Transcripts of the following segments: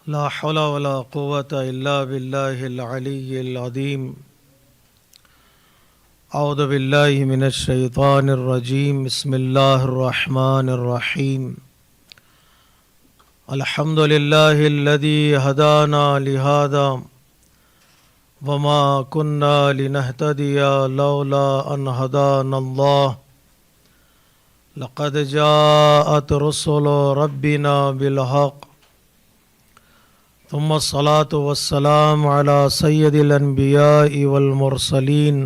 لا حول ولا قوة إلا بالله العلي العظيم. أعوذ بالله من الشيطان الرجيم. بسم الله الرحمن الرحيم. الحمد لله الذي هدانا لهذا وما كنا لنهتدي لولا أن هدانا الله. لقد جاءت رسل ربنا بالحق ثم الصلاة والسلام على سيد الأنبياء والمرسلين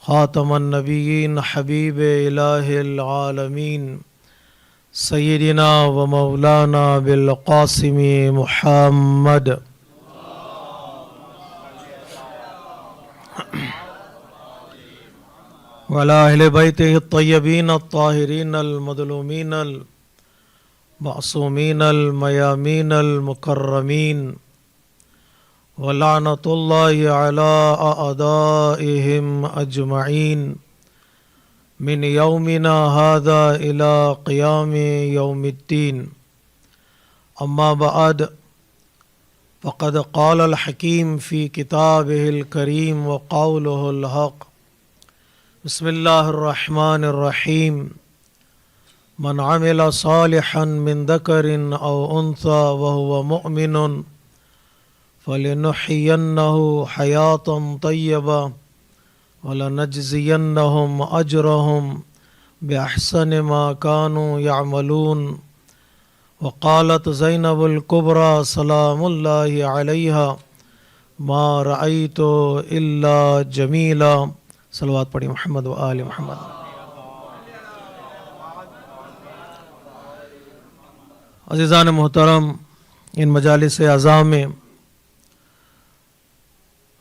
خاتم النبيين حبيب إله العالمين سيدنا ومولانا بالقاسم محمد وعلى أهل بيته الطيبين الطاهرين المظلومين المعصومين الميامين المكرمين ولعنة الله على أعدائهم أجمعين من يومنا هذا إلى قيام يوم الدين. أما بعد، فقد قال الحكيم في كتابه الكريم وقوله الحق. بسم الله الرحمن الرحيم. من عمل صالحا من ذكر أو أنثى وهو مؤمن فلنحيينه حياة طيبة ولنجزينهم أجرهم بأحسن ما كانوا يعملون. وقالت زينب الكبرى سلام الله عليها ما رأيت إلا جميلا. صلوات پڑھی محمد و آل محمد. عزیزان محترم، ان مجالس اعزاء میں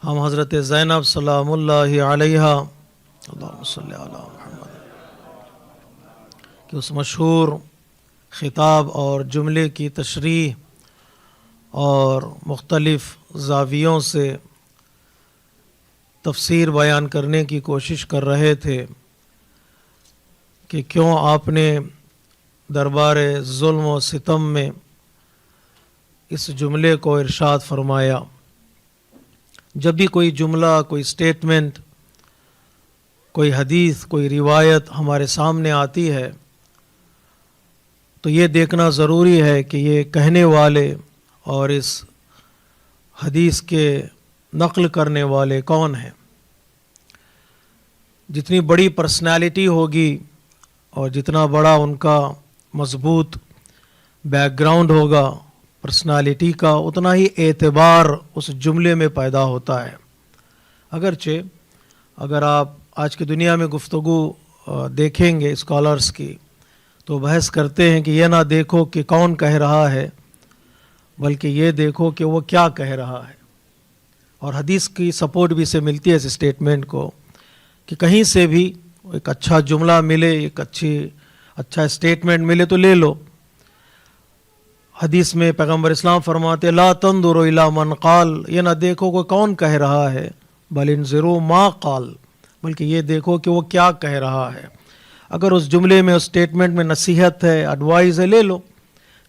ہم حضرت زینب سلام اللہ علیہا اللہم صلی علی محمد کہ اس مشہور خطاب اور جملے کی تشریح اور مختلف زاویوں سے تفسیر بیان کرنے کی کوشش کر رہے تھے کہ کیوں آپ نے دربار ظلم و ستم میں اس جملے کو ارشاد فرمایا. جب بھی کوئی جملہ، کوئی سٹیٹمنٹ، کوئی حدیث، کوئی روایت ہمارے سامنے آتی ہے تو یہ دیکھنا ضروری ہے کہ یہ کہنے والے اور اس حدیث کے نقل کرنے والے کون ہیں. جتنی بڑی پرسنالٹی ہوگی اور جتنا بڑا ان کا مضبوط بیک گراؤنڈ ہوگا پرسنالٹی کا، اتنا ہی اعتبار اس جملے میں پیدا ہوتا ہے. اگرچہ اگر آپ آج کی دنیا میں گفتگو دیکھیں گے اسکالرز کی تو بحث کرتے ہیں کہ یہ نہ دیکھو کہ کون کہہ رہا ہے بلکہ یہ دیکھو کہ وہ کیا کہہ رہا ہے. اور حدیث کی سپورٹ بھی سے ملتی ہے اس اسٹیٹمنٹ کو کہ کہیں سے بھی ایک اچھا جملہ ملے، ایک اچھا اسٹیٹمنٹ ملے تو لے لو. حدیث میں پیغمبر اسلام فرماتے لا تنظروا الی من قال، یہ نہ دیکھو کہ کون کہہ رہا ہے، بل انظروا ما قال، بلکہ یہ دیکھو کہ وہ کیا کہہ رہا ہے. اگر اس جملے میں، اس اسٹیٹمنٹ میں نصیحت ہے، ایڈوائز ہے، لے لو،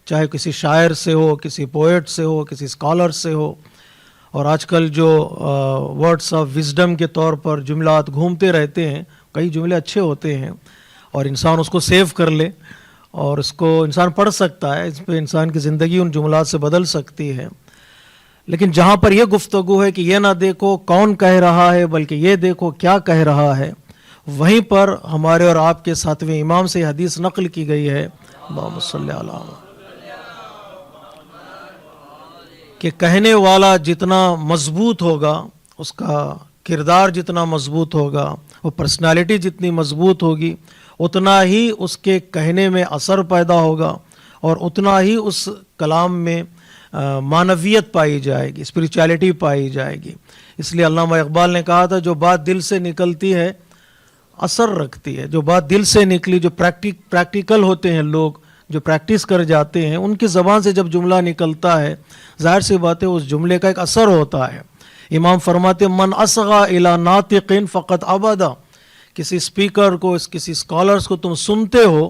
چاہے کسی شاعر سے ہو، کسی پوئٹ سے ہو، کسی اسکالر سے ہو. اور آج کل جو ورڈس آف وزڈم کے طور پر جملات گھومتے رہتے ہیں، کئی جملے اچھے ہوتے ہیں اور انسان اس کو سیو کر لے اور اس کو انسان پڑھ سکتا ہے، اس پہ انسان کی زندگی ان جملات سے بدل سکتی ہے. لیکن جہاں پر یہ گفتگو ہے کہ یہ نہ دیکھو کون کہہ رہا ہے بلکہ یہ دیکھو کیا کہہ رہا ہے، وہیں پر ہمارے اور آپ کے ساتویں امام سے حدیث نقل کی گئی ہے اللہم صلی علی محمد کہ کہنے والا جتنا مضبوط ہوگا، اس کا کردار جتنا مضبوط ہوگا، وہ پرسنالٹی جتنی مضبوط ہوگی، اتنا ہی اس کے کہنے میں اثر پیدا ہوگا اور اتنا ہی اس کلام میں معنویت پائی جائے گی، اسپریچولیٹی پائی جائے گی. اس لیے علامہ اقبال نے کہا تھا جو بات دل سے نکلتی ہے اثر رکھتی ہے. جو بات دل سے نکلی، جو پریکٹیکل ہوتے ہیں لوگ، جو پریکٹس کر جاتے ہیں، ان کی زبان سے جب جملہ نکلتا ہے ظاہر سی بات ہے اس جملے کا ایک اثر ہوتا ہے. امام فرماتے من اصغى الى ناطق فقط ابدا، کسی اسپیکر کو، کسی اسکالرس کو تم سنتے ہو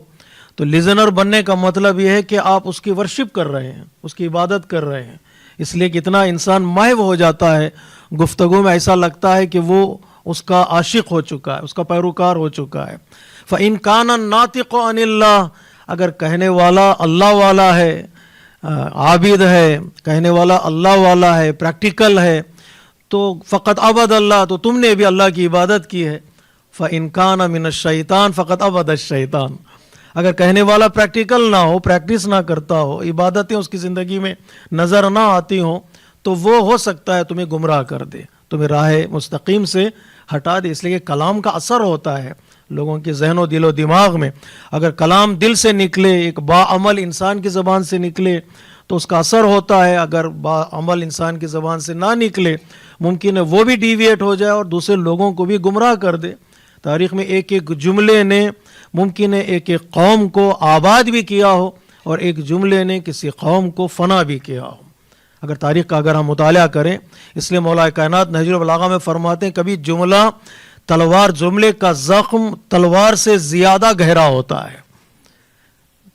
تو لزنر بننے کا مطلب یہ ہے کہ آپ اس کی ورشپ کر رہے ہیں، اس کی عبادت کر رہے ہیں، اس لیے کتنا انسان محو ہو جاتا ہے، گفتگو میں ایسا لگتا ہے کہ وہ اس کا عاشق ہو چکا ہے، اس کا پیروکار ہو چکا ہے۔ فَإِن كَانَ النَّاطِقُ عَنِ اللَّهِ، اگر کہنے والا اللہ والا ہے، عابد ہے، کہنے والا اللہ والا ہے، پریکٹیکل ہے، تو فقط عبد اللہ، تو تم نے بھی اللہ کی عبادت کی ہے۔ فَإِن كَانَ مِنَ الشَّيْطَانِ فَقَدْ عَبَدَ الشَّيْطَانِ، اگر کہنے والا پریکٹیکل نہ ہو، پریکٹس نہ کرتا ہو، عبادتیں اس کی زندگی میں نظر نہ آتی ہوں، تو وہ ہو سکتا ہے تمہیں گمراہ کر دے، تمہیں راہ مستقیم سے ہٹا دے۔ اس لیے کہ کلام کا اثر ہوتا ہے لوگوں کے ذہن و دل و دماغ میں۔ اگر کلام دل سے نکلے، ایک باعمل انسان کی زبان سے نکلے تو اس کا اثر ہوتا ہے، اگر باعمل انسان کی زبان سے نہ نکلے ممکن ہے وہ بھی ڈیویٹ ہو جائے اور دوسرے لوگوں کو بھی گمراہ کر دے۔ تاریخ میں ایک ایک جملے نے ممکن ہے ایک ایک قوم کو آباد بھی کیا ہو، اور ایک جملے نے کسی قوم کو فنا بھی کیا ہو۔ اگر تاریخ کا اگر ہم مطالعہ کریں، اس لیے مولا کائنات نہج البلاغہ میں فرماتے ہیں کبھی جملے کا زخم تلوار سے زیادہ گہرا ہوتا ہے،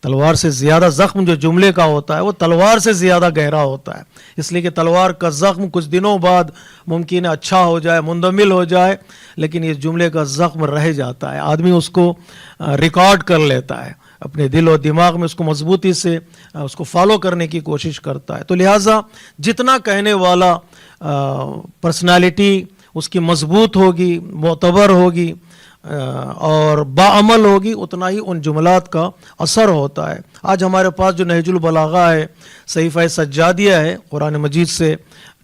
تلوار سے زیادہ زخم جو جملے کا ہوتا ہے وہ تلوار سے زیادہ گہرا ہوتا ہے، اس لیے کہ تلوار کا زخم کچھ دنوں بعد ممکن ہے اچھا ہو جائے، مندمل ہو جائے، لیکن یہ جملے کا زخم رہ جاتا ہے، آدمی اس کو ریکارڈ کر لیتا ہے اپنے دل و دماغ میں، اس کو مضبوطی سے اس کو فالو کرنے کی کوشش کرتا ہے۔ تو لہٰذا جتنا کہنے والا پرسنالٹی اس کی مضبوط ہوگی، معتبر ہوگی اور باعمل ہوگی، اتنا ہی ان جملات کا اثر ہوتا ہے۔ آج ہمارے پاس جو نہج البلاغہ ہے، صحیفہ سجادیہ ہے، قرآن مجید سے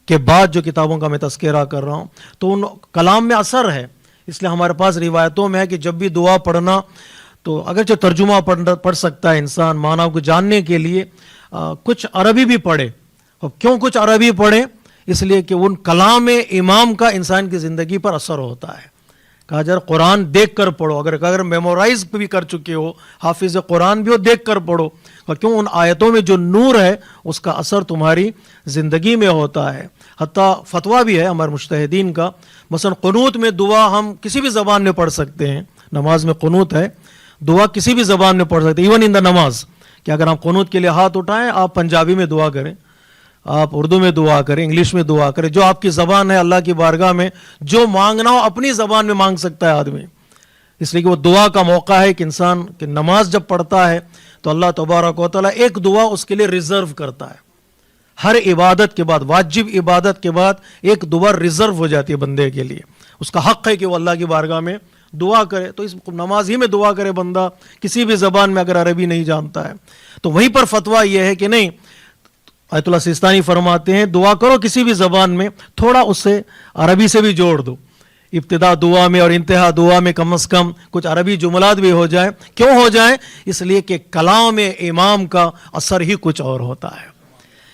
کے بعد جو کتابوں کا میں تذکرہ کر رہا ہوں، تو ان کلام میں اثر ہے، اس لیے ہمارے پاس روایتوں میں ہے کہ جب بھی دعا پڑھنا تو اگرچہ ترجمہ پڑھ سکتا ہے انسان معنی کو جاننے کے لیے، کچھ عربی بھی پڑھے۔ اور کیوں کچھ عربی پڑھے؟ اس لیے کہ ان کلام امام کا انسان کی زندگی پر اثر ہوتا ہے۔ کہا جا قرآن دیکھ کر پڑھو، اگر میمورائز بھی کر چکے ہو، حافظ قرآن بھی ہو، دیکھ کر پڑھو، اور کیوں ان آیتوں میں جو نور ہے اس کا اثر تمہاری زندگی میں ہوتا ہے۔ حتیٰ فتویٰ بھی ہے ہمارے مجتہدین کا، مثلا قنوت میں دعا ہم کسی بھی زبان میں پڑھ سکتے ہیں، نماز میں قنوت ہے، دعا کسی بھی زبان میں پڑھ سکتے ہیں، ایون ان دا نماز، کہ اگر ہم قنوت کے لیے ہاتھ اٹھائیں، آپ پنجابی میں دعا کریں، آپ اردو میں دعا کریں، انگلش میں دعا کریں، جو آپ کی زبان ہے، اللہ کی بارگاہ میں جو مانگنا ہو اپنی زبان میں مانگ سکتا ہے آدمی، اس لیے کہ وہ دعا کا موقع ہے کہ انسان کہ نماز جب پڑھتا ہے تو اللہ تبارک و تعالیٰ ایک دعا اس کے لیے ریزرو کرتا ہے، ہر عبادت کے بعد، واجب عبادت کے بعد ایک دعا ریزرو ہو جاتی ہے بندے کے لیے، اس کا حق ہے کہ وہ اللہ کی بارگاہ میں دعا کرے۔ تو اس نماز ہی میں دعا کرے بندہ، کسی بھی زبان میں اگر عربی نہیں جانتا ہے تو وہیں پر فتویٰ یہ ہے کہ نہیں، آیت اللہ سیستانی فرماتے ہیں دعا کرو کسی بھی زبان میں، تھوڑا اس سے عربی سے بھی جوڑ دو، ابتدا دعا میں اور انتہا دعا میں کم از کم کچھ عربی جملات بھی ہو جائیں۔ کیوں ہو جائیں؟ اس لیے کہ کلام امام کا اثر ہی کچھ اور ہوتا ہے،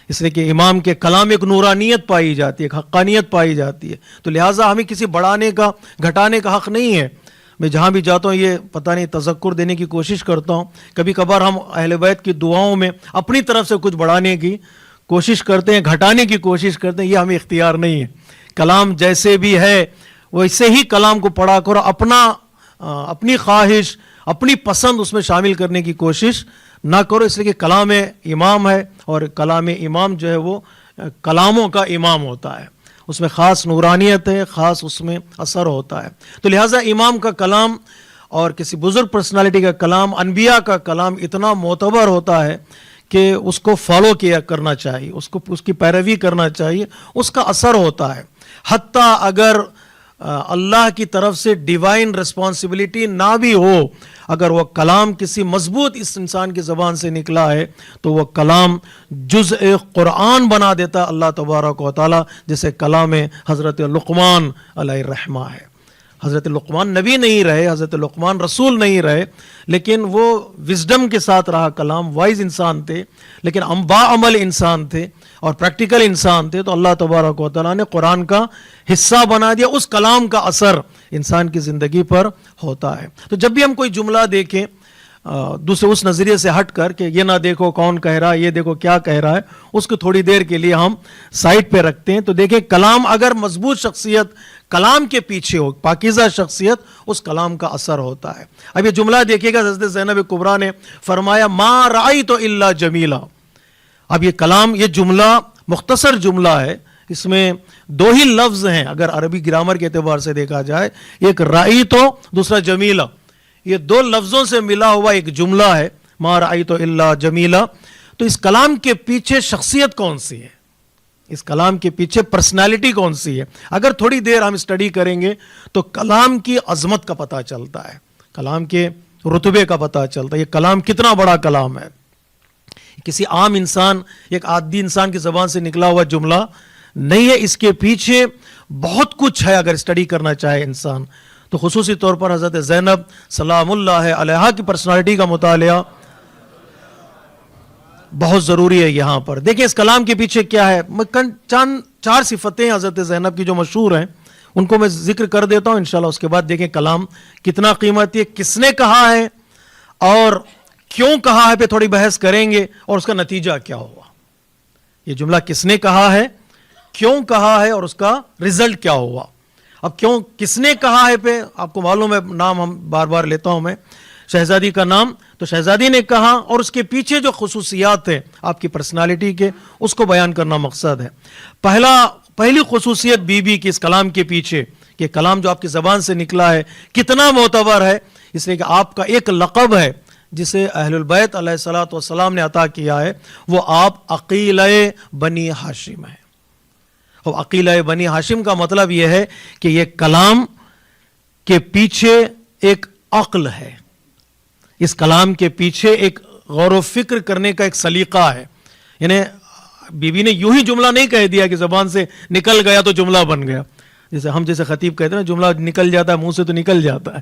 اس لیے کہ امام کے کلام ایک نورانیت پائی جاتی ہے، ایک حقانیت پائی جاتی ہے، تو لہٰذا ہمیں کسی بڑھانے کا گھٹانے کا حق نہیں ہے۔ میں جہاں بھی جاتا ہوں یہ پتہ نہیں تذکر دینے کی کوشش کرتا ہوں، کبھی کبھار ہم اہل بیت کی دعاؤں میں اپنی طرف سے کچھ بڑھانے کی کوشش کرتے ہیں، گھٹانے کی کوشش کرتے ہیں، یہ ہمیں اختیار نہیں ہے۔ کلام جیسے بھی ہے ویسے ہی کلام کو پڑھا کرو، اپنی خواہش، اپنی پسند اس میں شامل کرنے کی کوشش نہ کرو، اس لیے کہ کلام امام ہے، اور کلام امام جو ہے وہ کلاموں کا امام ہوتا ہے، اس میں خاص نورانیت ہے، خاص اس میں اثر ہوتا ہے۔ تو لہٰذا امام کا کلام اور کسی بزرگ پرسنالٹی کا کلام، انبیاء کا کلام اتنا معتبر ہوتا ہے کہ اس کو فالو کرنا چاہیے، اس کی پیروی کرنا چاہیے، اس کا اثر ہوتا ہے۔ حتیٰ اگر اللہ کی طرف سے ڈیوائن رسپانسبلٹی نہ بھی ہو، اگر وہ کلام کسی مضبوط اس انسان کی زبان سے نکلا ہے تو وہ کلام جزء قرآن بنا دیتا اللہ تبارک و تعالی، جیسے کلام حضرت لقمان علیہ الرحمہ ہے۔ حضرت لقمان نبی نہیں رہے، حضرت لقمان رسول نہیں رہے، لیکن وہ وزڈم کے ساتھ رہا کلام، وائز انسان تھے، لیکن باعمل انسان تھے اور پریکٹیکل انسان تھے، تو اللہ تبارک و تعالیٰ نے قرآن کا حصہ بنا دیا، اس کلام کا اثر انسان کی زندگی پر ہوتا ہے۔ تو جب بھی ہم کوئی جملہ دیکھیں دوسرے اس نظریے سے ہٹ کر کہ یہ نہ دیکھو کون کہہ رہا ہے، یہ دیکھو کیا کہہ رہا ہے، اس کو تھوڑی دیر کے لیے ہم سائٹ پہ رکھتے ہیں، تو دیکھیں کلام اگر مضبوط شخصیت کلام کے پیچھے ہو، پاکیزہ شخصیت، اس کلام کا اثر ہوتا ہے۔ اب یہ جملہ دیکھیے گا، حضرت زینب کبریٰ نے فرمایا ما رأیت الا جمیلا۔ اب یہ کلام، یہ جملہ مختصر جملہ ہے، اس میں دو ہی لفظ ہیں اگر عربی گرامر کے اعتبار سے دیکھا جائے، ایک رأیت دوسرا جمیلا، یہ دو لفظوں سے ملا ہوا ایک جملہ ہے، ما رأیت الا جمیلا۔ تو اس کلام کے پیچھے شخصیت کون سی ہے، اس کلام کے پیچھے پرسنالٹی کون سی ہے؟ اگر تھوڑی دیر ہم اسٹڈی کریں گے تو کلام کی عظمت کا پتہ چلتا ہے، کلام کے رتبے کا پتہ چلتا ہے، یہ کلام کتنا بڑا کلام ہے۔ کسی عام انسان، ایک عادی انسان کی زبان سے نکلا ہوا جملہ نہیں ہے، اس کے پیچھے بہت کچھ ہے اگر اسٹڈی کرنا چاہے انسان تو۔ خصوصی طور پر حضرت زینب سلام اللہ علیہا کی پرسنالٹی کا مطالعہ بہت ضروری ہے یہاں پر۔ دیکھیں اس کلام کے پیچھے کیا ہے، چار صفتیں حضرت زینب کی جو مشہور ہیں ان کو میں ذکر کر دیتا ہوں انشاءاللہ، اس کے بعد دیکھیں کلام کتنا قیمتی ہے، کس نے کہا ہے اور کیوں کہا ہے پہ تھوڑی بحث کریں گے، اور اس کا نتیجہ کیا ہوا۔ یہ جملہ کس نے کہا ہے، کیوں کہا ہے، اور اس کا رزلٹ کیا ہوا۔ اب کیوں کس نے کہا ہے پہ آپ کو معلوم ہے، نام ہم بار بار لیتا ہوں میں، شہزادی کا نام، تو شہزادی نے کہا اور اس کے پیچھے جو خصوصیات ہیں آپ کی پرسنالٹی کے، اس کو بیان کرنا مقصد ہے۔ پہلی خصوصیت بی بی کی اس کلام کے پیچھے، کہ کلام جو آپ کی زبان سے نکلا ہے کتنا معتبر ہے، اس لیے کہ آپ کا ایک لقب ہے جسے اہل البیت علیہ الصلوۃ والسلام نے عطا کیا ہے، وہ آپ عقیلہ بنی ہاشم ہیں۔ اور عقیلہ بنی ہاشم کا مطلب یہ ہے کہ یہ کلام کے پیچھے ایک عقل ہے، اس کلام کے پیچھے ایک غور و فکر کرنے کا ایک سلیقہ ہے۔ یعنی بی بی نے یوں ہی جملہ نہیں کہہ دیا کہ زبان سے نکل گیا تو جملہ بن گیا، جیسے خطیب کہتے ہیں نا، جملہ نکل جاتا ہے منہ سے تو نکل جاتا ہے،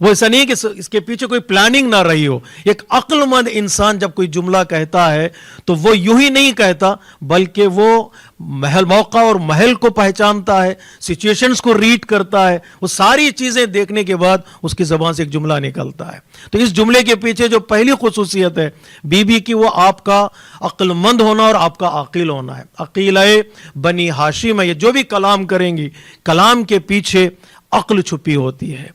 وہ ایسا نہیں کہ اس کے پیچھے کوئی پلاننگ نہ رہی ہو۔ ایک عقل مند انسان جب کوئی جملہ کہتا ہے تو وہ یوں ہی نہیں کہتا، بلکہ وہ موقع اور محل کو پہچانتا ہے، سچویشنز کو ریڈ کرتا ہے، وہ ساری چیزیں دیکھنے کے بعد اس کی زبان سے ایک جملہ نکلتا ہے۔ تو اس جملے کے پیچھے جو پہلی خصوصیت ہے بی بی کی، وہ آپ کا عقل مند ہونا اور آپ کا عاقل ہونا ہے۔ عقیلہ بنی ہاشم ہے، یہ جو بھی کلام کریں گی، کلام کے پیچھے عقل چھپی ہوتی ہے۔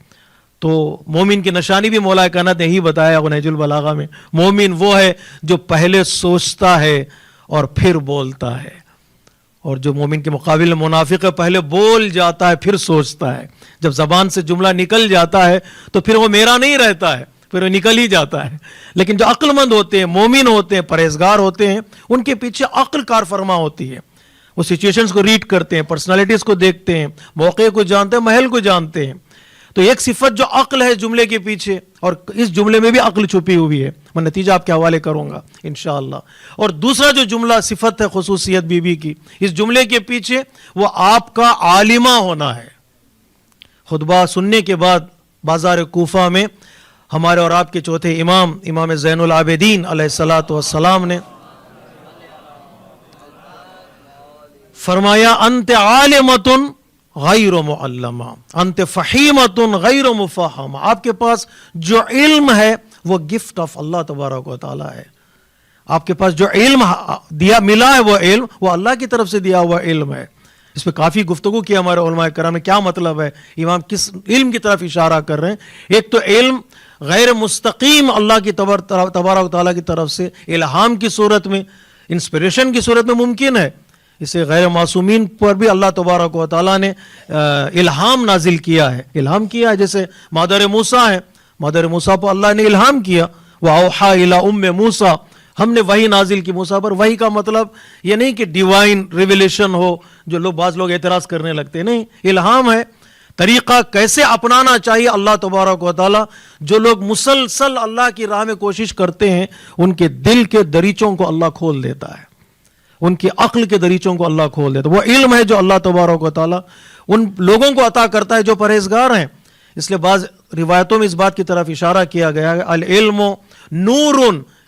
تو مومن کی نشانی بھی مولا کائنات نے ہی بتایا نہج البلاغہ میں، مومن وہ ہے جو پہلے سوچتا ہے اور پھر بولتا ہے، اور جو مومن کے مقابل میں منافق ہے، پہلے بول جاتا ہے پھر سوچتا ہے۔ جب زبان سے جملہ نکل جاتا ہے تو پھر وہ میرا نہیں رہتا ہے، پھر وہ نکل ہی جاتا ہے۔ لیکن جو عقل مند ہوتے ہیں، مومن ہوتے ہیں، پرہیزگار ہوتے ہیں، ان کے پیچھے عقل کار فرما ہوتی ہے، وہ سچویشنز کو ریڈ کرتے ہیں، پرسنالٹیز کو دیکھتے ہیں، موقع کو جانتے ہیں، محل کو جانتے ہیں۔ تو ایک صفت جو عقل ہے جملے کے پیچھے، اور اس جملے میں بھی عقل چھپی ہوئی ہے، میں نتیجہ آپ کے حوالے کروں گا انشاءاللہ۔ اور دوسرا جو جملہ صفت ہے خصوصیت بی بی کی، اس جملے کے پیچھے وہ آپ کا عالمہ ہونا ہے۔ خطبہ سننے کے بعد بازار کوفہ میں ہمارے اور آپ کے چوتھے امام زین العابدین علیہ الصلوۃ والسلام نے فرمایا انت عالمۃ غیر معلمہ، انت فہیمۃ غیر مفہمہ، آپ کے پاس جو علم ہے وہ گفٹ آف اللہ تبارک و تعالی ہے۔ آپ کے پاس جو علم ملا ہے، وہ علم وہ اللہ کی طرف سے دیا ہوا علم ہے۔ اس پہ کافی گفتگو کی ہمارے علماء کرام نے، کیا مطلب ہے، امام کس علم کی طرف اشارہ کر رہے ہیں۔ ایک تو علم غیر مستقیم اللہ کی تبارک و تعالیٰ کی طرف سے الہام کی صورت میں، انسپریشن کی صورت میں ممکن ہے، اسے غیر معصومین پر بھی اللہ تبارک و تعالیٰ نے الہام نازل کیا ہے، الہام کیا ہے۔ جیسے مادر موسیٰ ہے، مادر موسیٰ پر اللہ نے الہام کیا، وَأَوْحَىٰ إِلَىٰ أُمِّ موسیٰ، ہم نے وحی نازل کی موسیٰ پر۔ وحی کا مطلب یہ نہیں کہ ڈیوائن ریویلیشن ہو، جو بعض لوگ اعتراض کرنے لگتے ہیں، نہیں، الہام ہے، طریقہ کیسے اپنانا چاہیے اللہ تبارک و تعالیٰ۔ جو لوگ مسلسل اللہ کی راہ میں کوشش کرتے ہیں، ان کے دل کے دریچوں کو اللہ کھول دیتا ہے، ان کی عقل کے دریچوں کو اللہ کھول دیتا ہے۔ وہ علم ہے جو اللہ تبارک و تعالیٰ ان لوگوں کو عطا کرتا ہے جو پرہیزگار ہیں۔ اس لیے بعض روایتوں میں اس بات کی طرف اشارہ کیا گیا ہے، العلم نور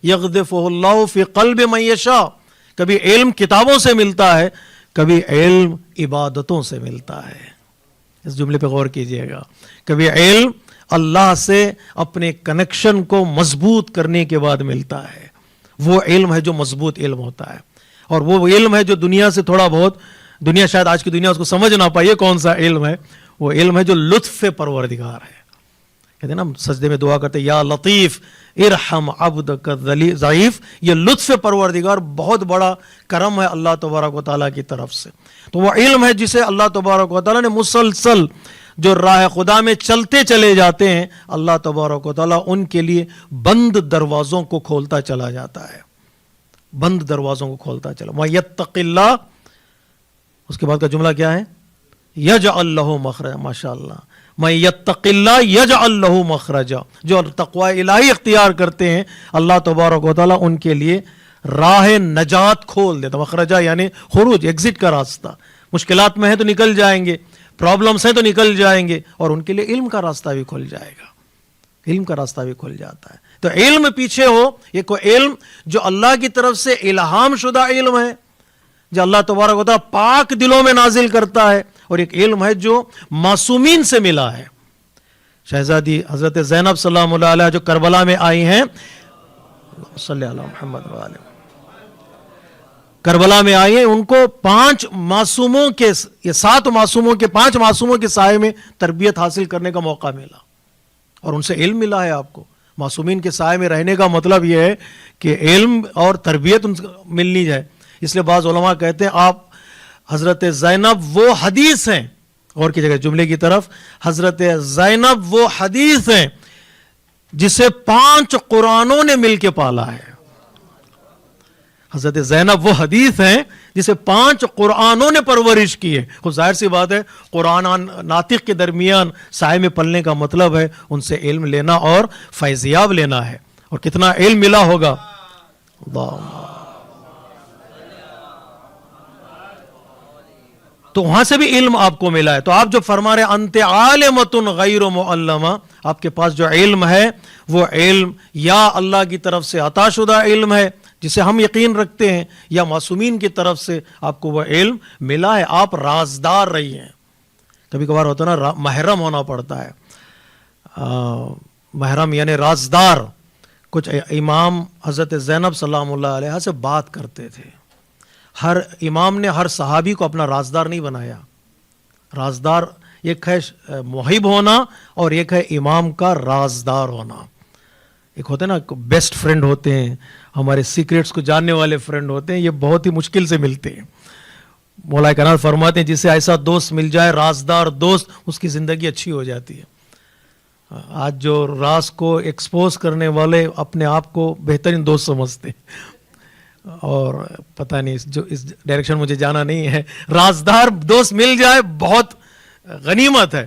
یغذفہ اللہ فی قلب من یشاء، کبھی علم کتابوں سے ملتا ہے، کبھی علم عبادتوں سے ملتا ہے۔ اس جملے پہ غور کیجئے گا، کبھی علم اللہ سے اپنے کنیکشن کو مضبوط کرنے کے بعد ملتا ہے، وہ علم ہے جو مضبوط علم ہوتا ہے، اور وہ علم ہے جو دنیا سے تھوڑا بہت، دنیا شاید آج کی دنیا اس کو سمجھ نہ پائے کون سا علم ہے، وہ علم ہے جو لطف پروردگار ہے. کہتے ہیں نا سجدے میں دعا کرتے یا لطیف ارحم عبدک ضعیف. یہ لطف پروردگار بہت بڑا کرم ہے اللہ تبارک و تعالیٰ کی طرف سے. تو وہ علم ہے جسے اللہ تبارک و تعالیٰ نے مسلسل جو راہ خدا میں چلتے چلے جاتے ہیں, اللہ تبارک و تعالیٰ ان کے لیے بند دروازوں کو کھولتا چلا جاتا ہے, بند دروازوں کو کھولتا چلا. وَمَن يَتَّقِ اللَّهَ, اس کے بعد کا جملہ کیا ہے؟ يَجْعَلْ لَهُ مَخْرَجًا. ماشاء اللہ, مَن يَتَّقِ اللَّهَ يَجْعَلْ لَهُ مَخْرَجًا. جو تقوی الہی اختیار کرتے ہیں اللہ تبارک و تعالیٰ ان کے لیے راہ نجات کھول دیتا. مخرجہ یعنی خروج, ایگزٹ کا راستہ. مشکلات میں ہیں تو نکل جائیں گے, پرابلمس ہیں تو نکل جائیں گے, اور ان کے لیے علم کا راستہ بھی کھل جائے گا, علم کا راستہ بھی کھل جاتا ہے. تو علم پیچھے ہو, یہ کوئی علم جو اللہ کی طرف سے الہام شدہ علم ہے, جو اللہ تبارک و تعالیٰ پاک دلوں میں نازل کرتا ہے, اور ایک علم ہے جو معصومین سے ملا ہے. شہزادی حضرت زینب سلام اللہ علیہ جو کربلا میں آئی ہیں, صلی اللہ علیہ محمد وآلہ, کربلا میں آئی ہیں, ان کو 5 معصوموں کے, یہ 7 معصوموں کے 5 معصوموں کے سائے میں تربیت حاصل کرنے کا موقع ملا, اور ان سے علم ملا ہے. آپ کو معصومین کے سائے میں رہنے کا مطلب یہ ہے کہ علم اور تربیت ان سے ملنی جائے. اس لیے بعض علماء کہتے ہیں آپ حضرت زینب وہ حدیث ہیں, اور کی جگہ جملے کی طرف, حضرت زینب وہ حدیث ہیں جسے 5 قرآنوں نے مل کے پالا ہے. حضرت زینب وہ حدیث ہیں جسے 5 قرآنوں نے پرورش کی ہے. خود ظاہر سی بات ہے, قرآن ناطق کے درمیان سائے میں پلنے کا مطلب ہے ان سے علم لینا اور فیضیاب لینا ہے. اور کتنا علم ملا ہوگا. تو وہاں سے بھی علم آپ کو ملا ہے. تو آپ جو فرما رہے انت عالمۃ غیر معلمہ, آپ کے پاس جو علم ہے وہ علم یا اللہ کی طرف سے عطا شدہ علم ہے جسے ہم یقین رکھتے ہیں, یا معصومین کی طرف سے آپ کو وہ علم ملا ہے. آپ رازدار رہی ہیں. کبھی کبھار ہوتا ہے نا محرم ہونا پڑتا ہے, محرم یعنی رازدار. کچھ امام حضرت زینب سلام اللہ علیہ سے بات کرتے تھے. ہر امام نے ہر صحابی کو اپنا رازدار نہیں بنایا. رازدار ایک ہے محب ہونا, اور ایک ہے امام کا رازدار ہونا. ایک ہوتے ہیں نا بیسٹ فرینڈ ہوتے ہیں, ہمارے سیکریٹس کو جاننے والے فرینڈ ہوتے ہیں, یہ بہت ہی مشکل سے ملتے ہیں. مولا کائنات فرماتے ہیں جسے ایسا دوست مل جائے, رازدار دوست, اس کی زندگی اچھی ہو جاتی ہے. آج جو راز کو ایکسپوز کرنے والے اپنے آپ کو بہترین دوست سمجھتے ہیں, اور پتہ نہیں جو اس ڈائریکشن مجھے جانا نہیں ہے. رازدار دوست مل جائے بہت غنیمت ہے.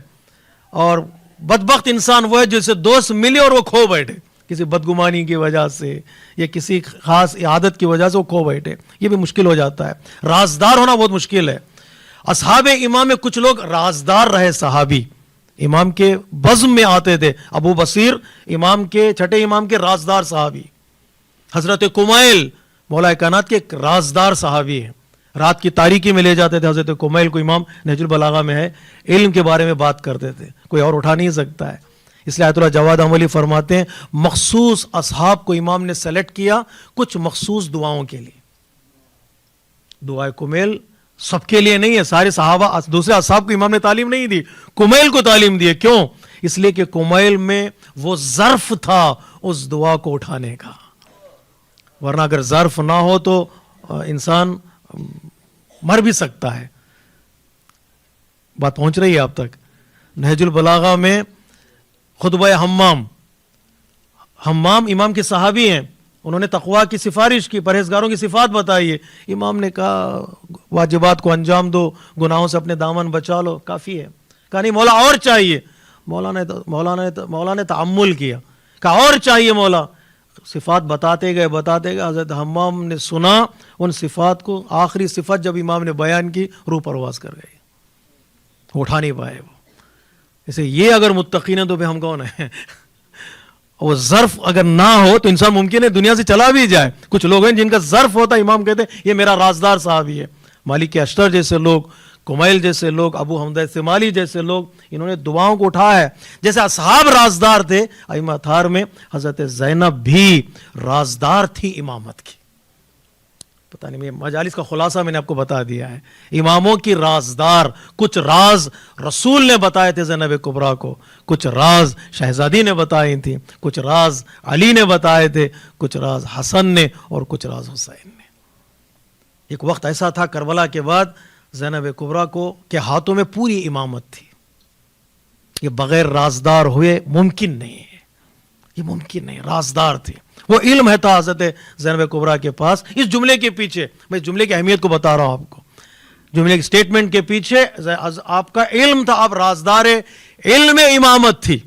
اور بدبخت انسان وہ ہے جسے دوست ملے اور وہ کھو بیٹھے, کسی بدگمانی کی وجہ سے یا کسی خاص عادت کی وجہ سے وہ کھو بیٹھے. یہ بھی مشکل ہو جاتا ہے. رازدار ہونا بہت مشکل ہے. اصحاب امام میں کچھ لوگ رازدار رہے, صحابی امام کے بزم میں آتے تھے. ابو بصیر امام کے, چھٹے امام کے رازدار صحابی. حضرت کمیل مولا کائنات کے ایک رازدار صحابی ہیں. رات کی تاریکی میں لے جاتے تھے حضرت کمیل کو, امام نہج البلاغہ میں ہے, علم کے بارے میں بات کرتے تھے, کوئی اور اٹھا نہیں سکتا ہے. اس لیے آیت اللہ جواد عملی فرماتے ہیں مخصوص اصحاب کو امام نے سلیکٹ کیا کچھ مخصوص دعاؤں کے لیے. دعائے کمیل سب کے لیے نہیں ہے, سارے صحابہ دوسرے اصحاب کو امام نے تعلیم نہیں دی, کمیل کو تعلیم دی. کیوں؟ اس لیے کہ کمیل میں وہ ظرف تھا اس دعا کو اٹھانے کا. ورنہ اگر ظرف نہ ہو تو انسان مر بھی سکتا ہے. بات پہنچ رہی ہے آپ تک؟ نہج البلاغہ میں خطبہ حمام, حمام امام کے صحابی ہیں, انہوں نے تقویٰ کی سفارش کی, پرہیزگاروں کی صفات بتائی ہے. امام نے کہا واجبات کو انجام دو, گناہوں سے اپنے دامن بچا لو, کافی ہے. کہا نہیں مولا اور چاہیے. مولا نے تعمل کیا, کہا اور چاہیے مولا. صفات بتاتے گئے. حضرت حمام نے سنا ان صفات کو, آخری صفت جب امام نے بیان کی روح پرواز کر گئی, اٹھا نہیں پائے وہ. اسے یہ اگر متقین ہیں تو پھر ہم کون ہیں؟ وہ ظرف اگر نہ ہو تو انسان ممکن ہے دنیا سے چلا بھی جائے. کچھ لوگ ہیں جن کا ظرف ہوتا ہے, امام کہتے ہیں یہ میرا رازدار صحابی ہے. مالک اشتر جیسے لوگ, کمیل جیسے لوگ, ابو حمزہ استعمالی جیسے لوگ, انہوں نے دعاؤں کو اٹھایا ہے. جیسے اصحاب رازدار تھے ائمہ اطہار میں, حضرت زینب بھی رازدار تھی امامت کی. پتہ نہیں، میں مجالس کا خلاصہ میں نے آپ کو بتا دیا ہے. اماموں کی رازدار کچھ راز رسول نے بتائے تھے زینب کبریٰ کو، کچھ راز شہزادی نے بتائی تھی، کچھ راز علی نے بتائے تھے، کچھ راز حسن نے، اور کچھ راز حسین نے. ایک وقت ایسا تھا کربلا کے بعد زینب کبریٰ کو کے ہاتھوں میں پوری امامت تھی. یہ بغیر رازدار ہوئے ممکن نہیں ہے، یہ ممکن نہیں، رازدار تھی. وہ علم ہے تھا حضرت زینب کبریٰ کے پاس. اس جملے کے پیچھے، میں جملے کی اہمیت کو بتا رہا ہوں آپ کو، جملے کی سٹیٹمنٹ کے پیچھے آپ کا علم تھا، آپ رازدار علم امامت تھی.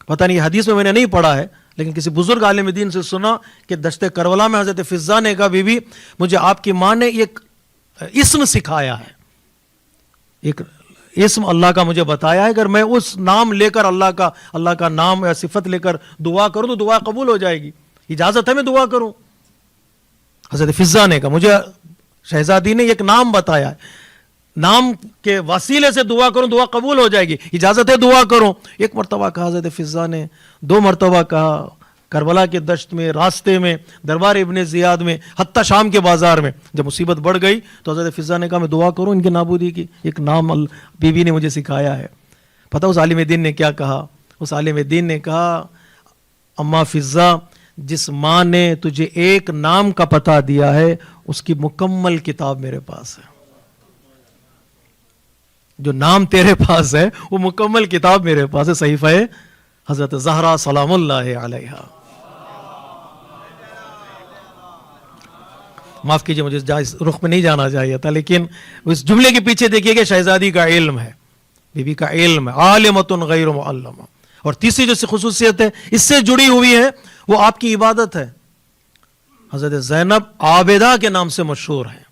پتہ نہیں حدیث میں نے نہیں پڑھا ہے، لیکن کسی بزرگ عالم دین سے سنا کہ دشت کربلا میں حضرت فضہ نے کہا، بی بی مجھے آپ کی ماں نے ایک اسم سکھایا ہے، ایک اسم اللہ کا مجھے بتایا ہے، اگر میں اس نام لے کر اللہ کا نام یا صفت لے کر دعا کروں تو دعا قبول ہو جائے گی، اجازت ہے میں دعا کروں؟ حضرت فضہ نے کہا مجھے شہزادی نے ایک نام بتایا ہے، نام کے وسیلے سے دعا کروں دعا قبول ہو جائے گی، اجازت ہے دعا کروں؟ ایک مرتبہ کہا حضرت فضہ نے، دو مرتبہ کہا، کربلا کے دشت میں، راستے میں، دربار ابن زیاد میں، حتیٰ شام کے بازار میں. جب مصیبت بڑھ گئی تو حضرت فضہ نے کہا میں دعا کروں ان کی نابودی کی، ایک نام بی بی نے مجھے سکھایا ہے. پتہ اس عالم دین نے کیا کہا؟ اس عالم دین نے کہا اماں فضہ، جس ماں نے تجھے ایک نام کا پتہ دیا ہے اس کی مکمل کتاب میرے پاس ہے. جو نام تیرے پاس ہے وہ مکمل کتاب میرے پاس ہے، صحیفہ حضرت زہرا سلام اللہ علیہا. معاف کیجئے مجھے اس رخ میں نہیں جانا چاہیے تھا، لیکن اس جملے کے پیچھے دیکھیے کہ شہزادی کا علم ہے، بی بی کا علم ہے، عالمۃ غیر معلمہ. اور تیسری جو خصوصیت ہے اس سے جڑی ہوئی ہے وہ آپ کی عبادت ہے. حضرت زینب عابدہ کے نام سے مشہور ہے.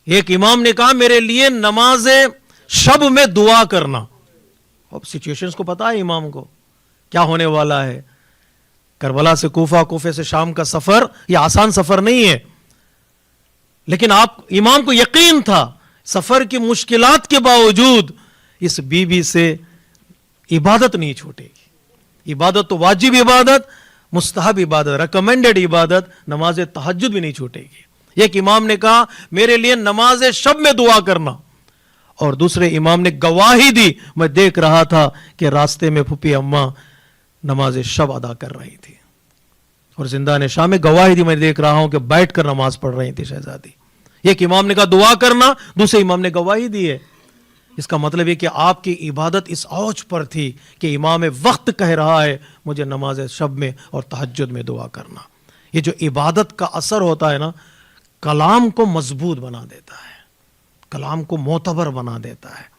ایک امام نے کہا میرے لیے نماز شب میں دعا کرنا. اب سچویشنز کو پتا ہے امام کو کیا ہونے والا ہے. کربلا سے کوفہ، کوفے سے شام کا سفر یہ آسان سفر نہیں ہے، لیکن امام کو یقین تھا سفر کی مشکلات کے باوجود اس بی بی سے عبادت نہیں چھوٹے گی. عبادت تو واجب عبادت، مستحب عبادت، ریکمینڈڈ عبادت، نماز تہجد بھی نہیں چھوٹے گی. ایک امام نے کہا میرے لیے نماز شب میں دعا کرنا، اور دوسرے امام نے گواہی دی میں دیکھ رہا تھا کہ راستے میں پھپھی اماں نماز شب ادا کر رہی تھی، اور زندان شام میں گواہی دی میں دیکھ رہا ہوں کہ بیٹھ کر نماز پڑھ رہی تھی شہزادی. ایک امام نے کہا دعا کرنا، دوسرے امام نے گواہی دی ہے. اس کا مطلب ہے کہ آپ کی عبادت اس اوج پر تھی کہ امام وقت کہہ رہا ہے مجھے نماز شب میں اور تہجد میں دعا کرنا. یہ جو عبادت کا اثر ہوتا ہے نا، کلام کو مضبوط بنا دیتا ہے، کلام کو معتبر بنا دیتا ہے.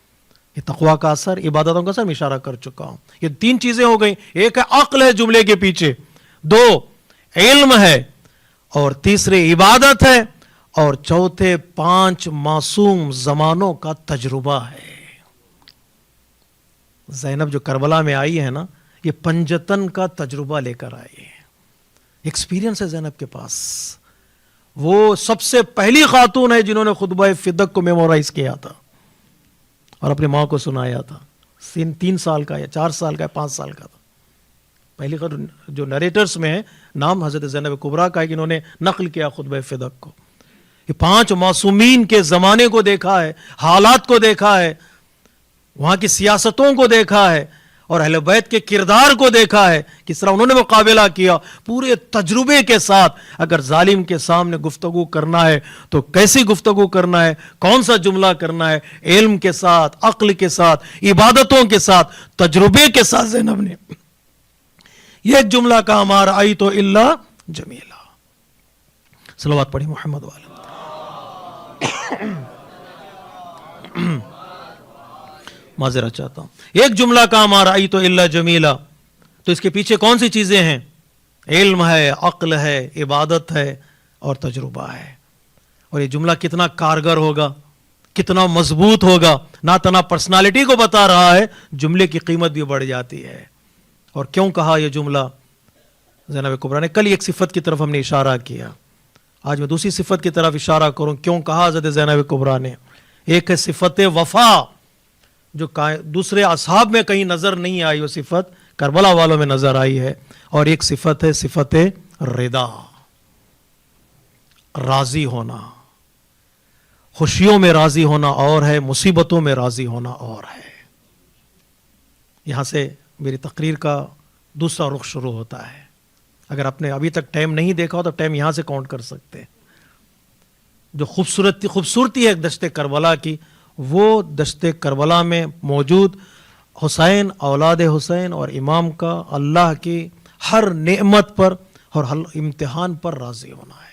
یہ تقویٰ کا اثر، عبادتوں کا اثر میں اشارہ کر چکا ہوں. یہ تین چیزیں ہو گئیں، ایک ہے عقل ہے جملے کے پیچھے، دو علم ہے، اور تیسرے عبادت ہے، اور چوتھے 5 معصوم زمانوں کا تجربہ ہے. زینب جو کربلا میں آئی ہے نا، یہ پنجتن کا تجربہ لے کر آئی ہے. ایکسپیرینس ہے زینب کے پاس. وہ سب سے پہلی خاتون ہے جنہوں نے خطبہ فدق کو میمورائز کیا تھا اور اپنی ماں کو سنایا تھا. 3 سال کا یا 4 سال کا یا 5 سال کا تھا. پہلی جو نریٹرز میں ہے نام حضرت زینب کبریٰ کا ہے کہ انہوں نے نقل کیا خطبہ فدق کو. یہ 5 معصومین کے زمانے کو دیکھا ہے، حالات کو دیکھا ہے، وہاں کی سیاستوں کو دیکھا ہے، اور اہل بیت کے کردار کو دیکھا ہے، کس طرح انہوں نے مقابلہ کیا. پورے تجربے کے ساتھ اگر ظالم کے سامنے گفتگو کرنا ہے تو کیسی گفتگو کرنا ہے، کون سا جملہ کرنا ہے، علم کے ساتھ، عقل کے ساتھ، عبادتوں کے ساتھ، تجربے کے ساتھ زینب نے یہ ایک جملہ کہا ہمارا آئی تو اللہ جمیلہ. صلوات پڑھی محمد والا. معذرت چاہتا ہوں. ایک جملہ کا ہمارا ای تو اللہ جمیلہ، تو اس کے پیچھے کون سی چیزیں ہیں؟ علم ہے، عقل ہے، عبادت ہے اور تجربہ ہے. اور یہ جملہ کتنا کارگر ہوگا، کتنا مضبوط ہوگا، نہ تنہا پرسنالٹی کو بتا رہا ہے، جملے کی قیمت بھی بڑھ جاتی ہے. اور کیوں کہا یہ جملہ زینب کبریٰ نے؟ کل ایک صفت کی طرف ہم نے اشارہ کیا، آج میں دوسری صفت کی طرف اشارہ کروں. کیوں کہا حضرت زینب کبریٰ نے؟ ایک ہے صفت وفا، جو دوسرے اصحاب میں کہیں نظر نہیں آئی، وہ صفت کربلا والوں میں نظر آئی ہے. اور ایک صفت ہے صفت رضا. راضی ہونا، خوشیوں میں راضی ہونا اور ہے، مصیبتوں میں راضی ہونا اور ہے۔ یہاں سے میری تقریر کا دوسرا رخ شروع ہوتا ہے۔ اگر آپ نے ابھی تک ٹائم نہیں دیکھا ہو تو ٹائم یہاں سے کاؤنٹ کر سکتے ہیں۔ جو خوبصورتی ہے دشت کربلا کی، وہ دشت کربلا میں موجود حسین، اولاد حسین اور امام کا اللہ کی ہر نعمت پر اور ہر امتحان پر راضی ہونا ہے۔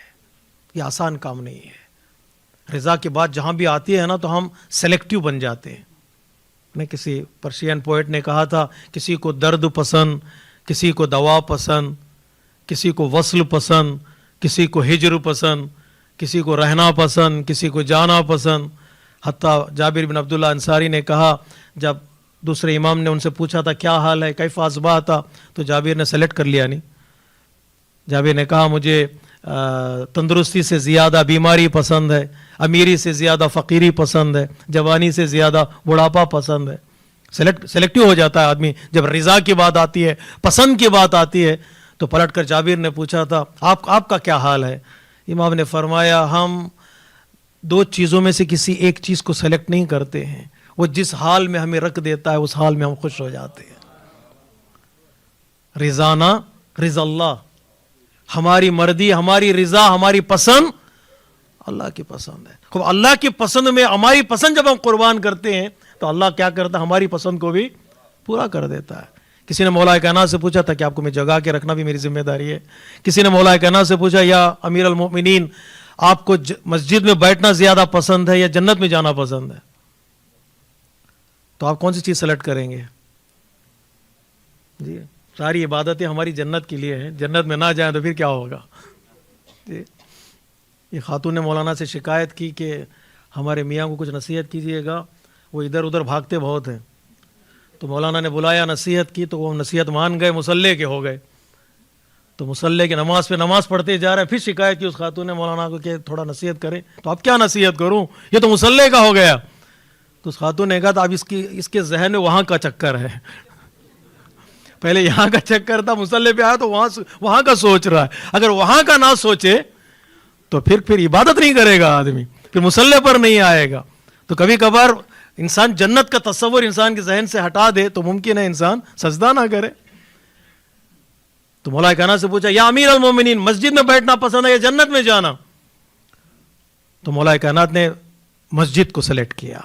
یہ آسان کام نہیں ہے۔ رضا کی بات جہاں بھی آتی ہے نا تو ہم سلیکٹیو بن جاتے ہیں۔ کسی پرشین پوئٹ نے کہا تھا، کسی کو درد پسند، کسی کو دوا پسند، کسی کو وصل پسند، کسی کو ہجر پسند، کسی کو رہنا پسند، کسی کو جانا پسند۔ حتیٰ جابر بن عبداللہ انصاری نے کہا، جب دوسرے امام نے ان سے پوچھا تھا کیا حال ہے، کیف اصبحت، تو جابر نے سلیکٹ کر لیا نہیں۔ جابر نے کہا مجھے تندرستی سے زیادہ بیماری پسند ہے، امیری سے زیادہ فقیری پسند ہے، جوانی سے زیادہ بڑھاپا پسند ہے۔ سلیکٹیو ہو جاتا ہے آدمی۔ جب رضا کی بات آتی ہے، پسند کی بات آتی ہے، تو پلٹ کر جابر نے پوچھا تھا آپ کا کیا حال ہے؟ امام نے فرمایا ہم دو چیزوں میں سے کسی ایک چیز کو سلیکٹ نہیں کرتے ہیں، وہ جس حال میں ہمیں رکھ دیتا ہے اس حال میں ہم خوش ہو جاتے ہیں۔ رضانا رضا اللہ، ہماری مرضی، ہماری رضا، ہماری پسند اللہ کی پسند ہے۔ خوب اللہ کی پسند میں ہماری پسند جب ہم قربان کرتے ہیں تو اللہ کیا کرتا ہے، ہماری پسند کو بھی پورا کر دیتا ہے۔ کسی نے مولا کائنات سے پوچھا تھا کہ آپ کو میں جگا کے رکھنا بھی میری ذمہ داری ہے۔ کسی نے مولا کائنات سے پوچھا یا امیر المؤمنین آپ کو مسجد میں بیٹھنا زیادہ پسند ہے یا جنت میں جانا پسند ہے؟ تو آپ کون سی چیز سلیکٹ کریں گے؟ جی ساری عبادتیں ہماری جنت کے لیے ہیں، جنت میں نہ جائیں تو پھر کیا ہوگا؟ جی یہ خاتون نے مولانا سے شکایت کی کہ ہمارے میاں کو کچھ نصیحت کیجیے گا، وہ ادھر ادھر بھاگتے بہت ہیں۔ تو مولانا نے بلایا، نصیحت کی، تو وہ نصیحت مان گئے، مصلی کے ہو گئے۔ تو مصلی کی نماز پہ نماز پڑھتے جا رہے ہیں، پھر شکایت کی اس خاتون نے مولانا کو کہ تھوڑا نصیحت کریں۔ تو اب کیا نصیحت کروں، یہ تو مصلی کا ہو گیا۔ تو اس خاتون نے کہا تو اب اس کے ذہن میں وہاں کا چکر ہے، پہلے یہاں کا چکر تھا، مصلی پہ آیا تو وہاں کا سوچ رہا ہے۔ اگر وہاں کا نہ سوچے تو پھر عبادت نہیں کرے گا آدمی، پھر مصلی پر نہیں آئے گا۔ تو کبھی کبھار انسان جنت کا تصور انسان کے ذہن سے ہٹا دے تو ممکن ہے انسان سجدہ نہ کرے۔ تو مولا کائنات سے پوچھا یا امیر المومنین مسجد میں بیٹھنا پسند ہے یا جنت میں جانا؟ تو مولا کائنات نے مسجد کو سلیکٹ کیا،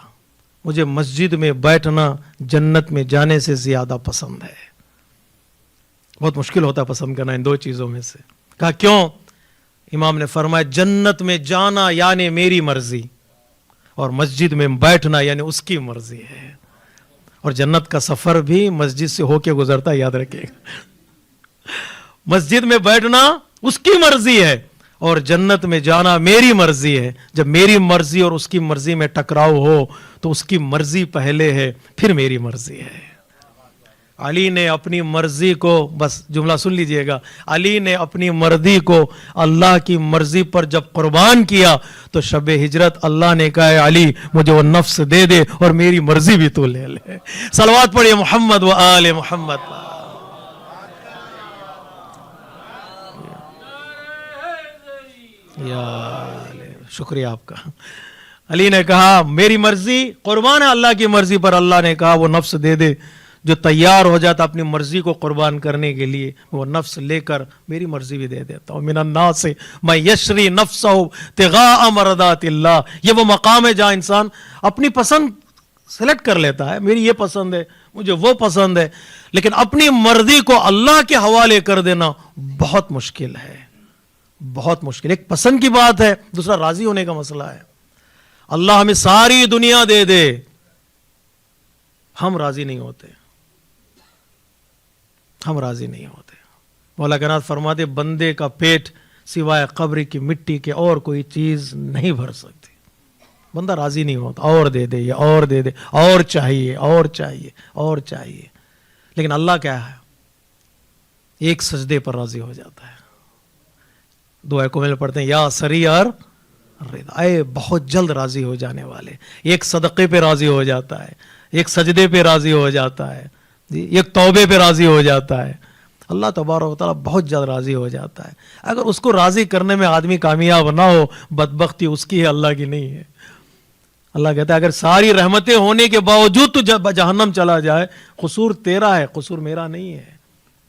مجھے مسجد میں بیٹھنا جنت میں جانے سے زیادہ پسند ہے۔ بہت مشکل ہوتا ہے پسند کرنا ان دو چیزوں میں سے۔ کہا کیوں؟ امام نے فرمایا جنت میں جانا یعنی میری مرضی، اور مسجد میں بیٹھنا یعنی اس کی مرضی ہے۔ اور جنت کا سفر بھی مسجد سے ہو کے گزرتا ہے، یاد رکھیے گا۔ مسجد میں بیٹھنا اس کی مرضی ہے اور جنت میں جانا میری مرضی ہے۔ جب میری مرضی اور اس کی مرضی میں ٹکراؤ ہو تو اس کی مرضی پہلے ہے، پھر میری مرضی ہے۔ علی نے اپنی مرضی کو، بس جملہ سن لیجئے گا، علی نے اپنی مرضی کو اللہ کی مرضی پر جب قربان کیا تو شب ہجرت اللہ نے کہا ہے علی مجھے وہ نفس دے دے اور میری مرضی بھی تو لے لے۔ صلوات پڑھیے محمد و آل محمد۔ یا شکریہ آپ کا۔ علی نے کہا میری مرضی قربان ہے اللہ کی مرضی پر، اللہ نے کہا وہ نفس دے دے جو تیار ہو جاتا اپنی مرضی کو قربان کرنے کے لیے، وہ نفس لے کر میری مرضی بھی دے دیتا ہوں۔ من الناس من یشری نفسہ ابتغاء مرضات اللہ، یہ وہ مقام ہے جہاں انسان اپنی پسند سلیکٹ کر لیتا ہے، میری یہ پسند ہے، مجھے وہ پسند ہے، لیکن اپنی مرضی کو اللہ کے حوالے کر دینا بہت مشکل ہے، بہت مشکل۔ ایک پسند کی بات ہے، دوسرا راضی ہونے کا مسئلہ ہے۔ اللہ ہمیں ساری دنیا دے دے، ہم راضی نہیں ہوتے، ہم راضی نہیں ہوتے۔ مولا کائنات فرماتے بندے کا پیٹ سوائے قبر کی مٹی کے اور کوئی چیز نہیں بھر سکتی۔ بندہ راضی نہیں ہوتا، اور دے دے، یہ اور دے دے، اور چاہیے، اور چاہیے، اور چاہیے۔ لیکن اللہ کیا ہے، ایک سجدے پر راضی ہو جاتا ہے۔ دعا کو میں پڑھتے ہیں یا سری اور رضا، اے بہت جلد راضی ہو جانے والے۔ ایک صدقے پہ راضی ہو جاتا ہے، ایک سجدے پہ راضی ہو جاتا ہے، ایک توبے پہ راضی ہو جاتا ہے۔ اللہ تبارک و تعالیٰ بہت جلد راضی ہو جاتا ہے. اگر اس کو راضی کرنے میں آدمی کامیاب نہ ہو, بدبختی اس کی ہے, اللہ کی نہیں ہے. اللہ کہتا ہے اگر ساری رحمتیں ہونے کے باوجود تو جب جہنم چلا جائے, قصور تیرا ہے, قصور میرا نہیں ہے.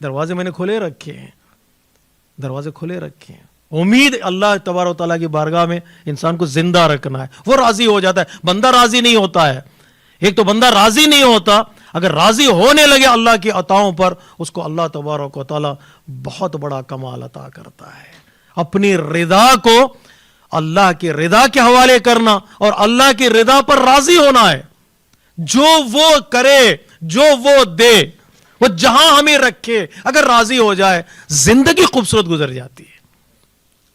دروازے میں نے کھلے رکھے ہیں, دروازے کھلے رکھے ہیں. امید اللہ تبارک و تعالیٰ کی بارگاہ میں انسان کو زندہ رکھنا ہے, وہ راضی ہو جاتا ہے. بندہ راضی نہیں ہوتا ہے. ایک تو بندہ راضی نہیں ہوتا, اگر راضی ہونے لگے اللہ کی عطاؤں پر, اس کو اللہ تبارک و تعالیٰ بہت بڑا کمال عطا کرتا ہے. اپنی رضا کو اللہ کی رضا کے حوالے کرنا اور اللہ کی رضا پر راضی ہونا ہے. جو وہ کرے, جو وہ دے, وہ جہاں ہمیں رکھے, اگر راضی ہو جائے, زندگی خوبصورت گزر جاتی ہے.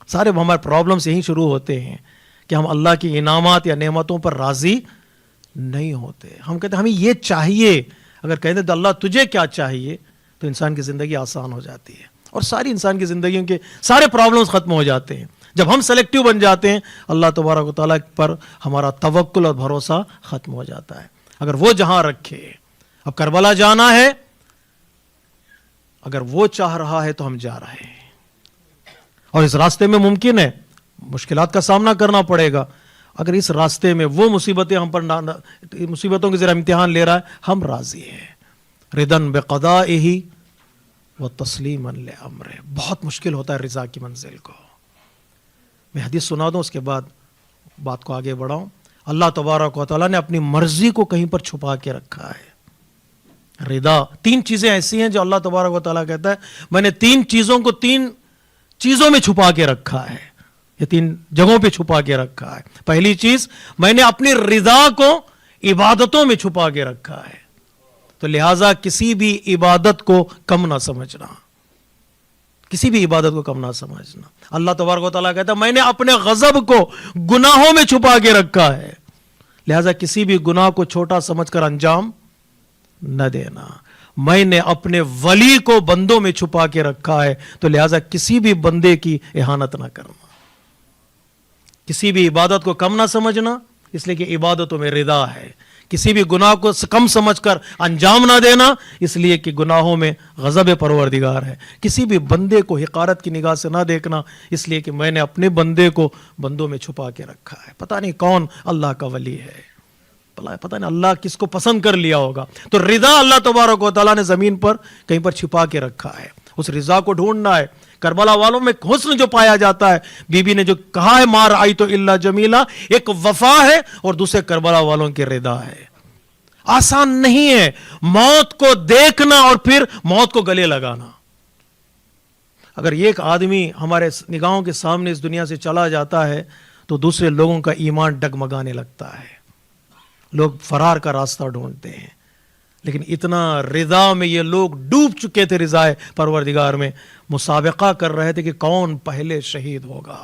سارے ہمارے پرابلمس یہیں شروع ہوتے ہیں کہ ہم اللہ کی انعامات یا نعمتوں پر راضی نہیں ہوتے. ہم کہتے ہیں ہمیں یہ چاہیے. اگر کہتے تو اللہ تجھے کیا چاہیے, تو انسان کی زندگی آسان ہو جاتی ہے اور ساری انسان کی زندگیوں کے سارے پرابلمس ختم ہو جاتے ہیں. جب ہم سلیکٹیو بن جاتے ہیں, اللہ تبارک و تعالیٰ پر ہمارا توکل اور بھروسہ ختم ہو جاتا ہے. اگر وہ جہاں رکھے, اب کربلا جانا ہے, اگر وہ چاہ رہا ہے تو ہم جا رہے ہیں. اور اس راستے میں ممکن ہے مشکلات کا سامنا کرنا پڑے گا. اگر اس راستے میں وہ مصیبتیں ہم پر مصیبتوں کے ذریعے امتحان لے رہا ہے, ہم راضی ہیں. ردن بقضائہ و تسلیما لامرہ. بہت مشکل ہوتا ہے رضا کی منزل کو. میں حدیث سنا دوں, اس کے بعد بات کو آگے بڑھاؤں. اللہ تبارک و تعالیٰ نے اپنی مرضی کو کہیں پر چھپا کے رکھا ہے. رضا, تین چیزیں ایسی ہیں جو اللہ تبارک و تعالیٰ کہتا ہے میں نے تین چیزوں کو تین چیزوں میں چھپا کے رکھا ہے, یہ تین جگہوں پہ چھپا کے رکھا ہے. پہلی چیز, میں نے اپنی رضا کو عبادتوں میں چھپا کے رکھا ہے. تو لہٰذا کسی بھی عبادت کو کم نہ سمجھنا, کسی بھی عبادت کو کم نہ سمجھنا. اللہ تبارک و تعالیٰ کہتا ہے میں نے اپنے غضب کو گناہوں میں چھپا کے رکھا ہے, لہٰذا کسی بھی گناہ کو چھوٹا سمجھ کر انجام نہ دینا. میں نے اپنے ولی کو بندوں میں چھپا کے رکھا ہے, تو لہٰذا کسی بھی بندے کی اہانت نہ کرنا. کسی بھی عبادت کو کم نہ سمجھنا, اس لیے کہ عبادتوں میں رضا ہے. کسی بھی گناہ کو کم سمجھ کر انجام نہ دینا, اس لیے کہ گناہوں میں غضب پروردگار ہے. کسی بھی بندے کو حقارت کی نگاہ سے نہ دیکھنا, اس لیے کہ میں نے اپنے بندے کو بندوں میں چھپا کے رکھا ہے. پتہ نہیں کون اللہ کا ولی ہے, پتہ نہیں اللہ کس کو پسند کر لیا ہوگا. تو رضا اللہ تبارک و تعالیٰ نے زمین پر کہیں پر چھپا کے رکھا ہے. اس رضا کو ڈھونڈنا ہے. کربلا والوں میں حسن جو پایا جاتا ہے, بی بی نے جو کہا ہے ما رأیت الا جمیلا, ایک وفا ہے اور دوسرے کربلا والوں کی رضا ہے. آسان نہیں ہے موت کو دیکھنا اور پھر موت کو گلے لگانا. اگر ایک آدمی ہمارے نگاہوں کے سامنے اس دنیا سے چلا جاتا ہے تو دوسرے لوگوں کا ایمان ڈگمگانے لگتا ہے, لوگ فرار کا راستہ ڈھونڈتے ہیں. لیکن اتنا رضا میں یہ لوگ ڈوب چکے تھے, رضا پروردگار میں مسابقہ کر رہے تھے کہ کون پہلے شہید ہوگا,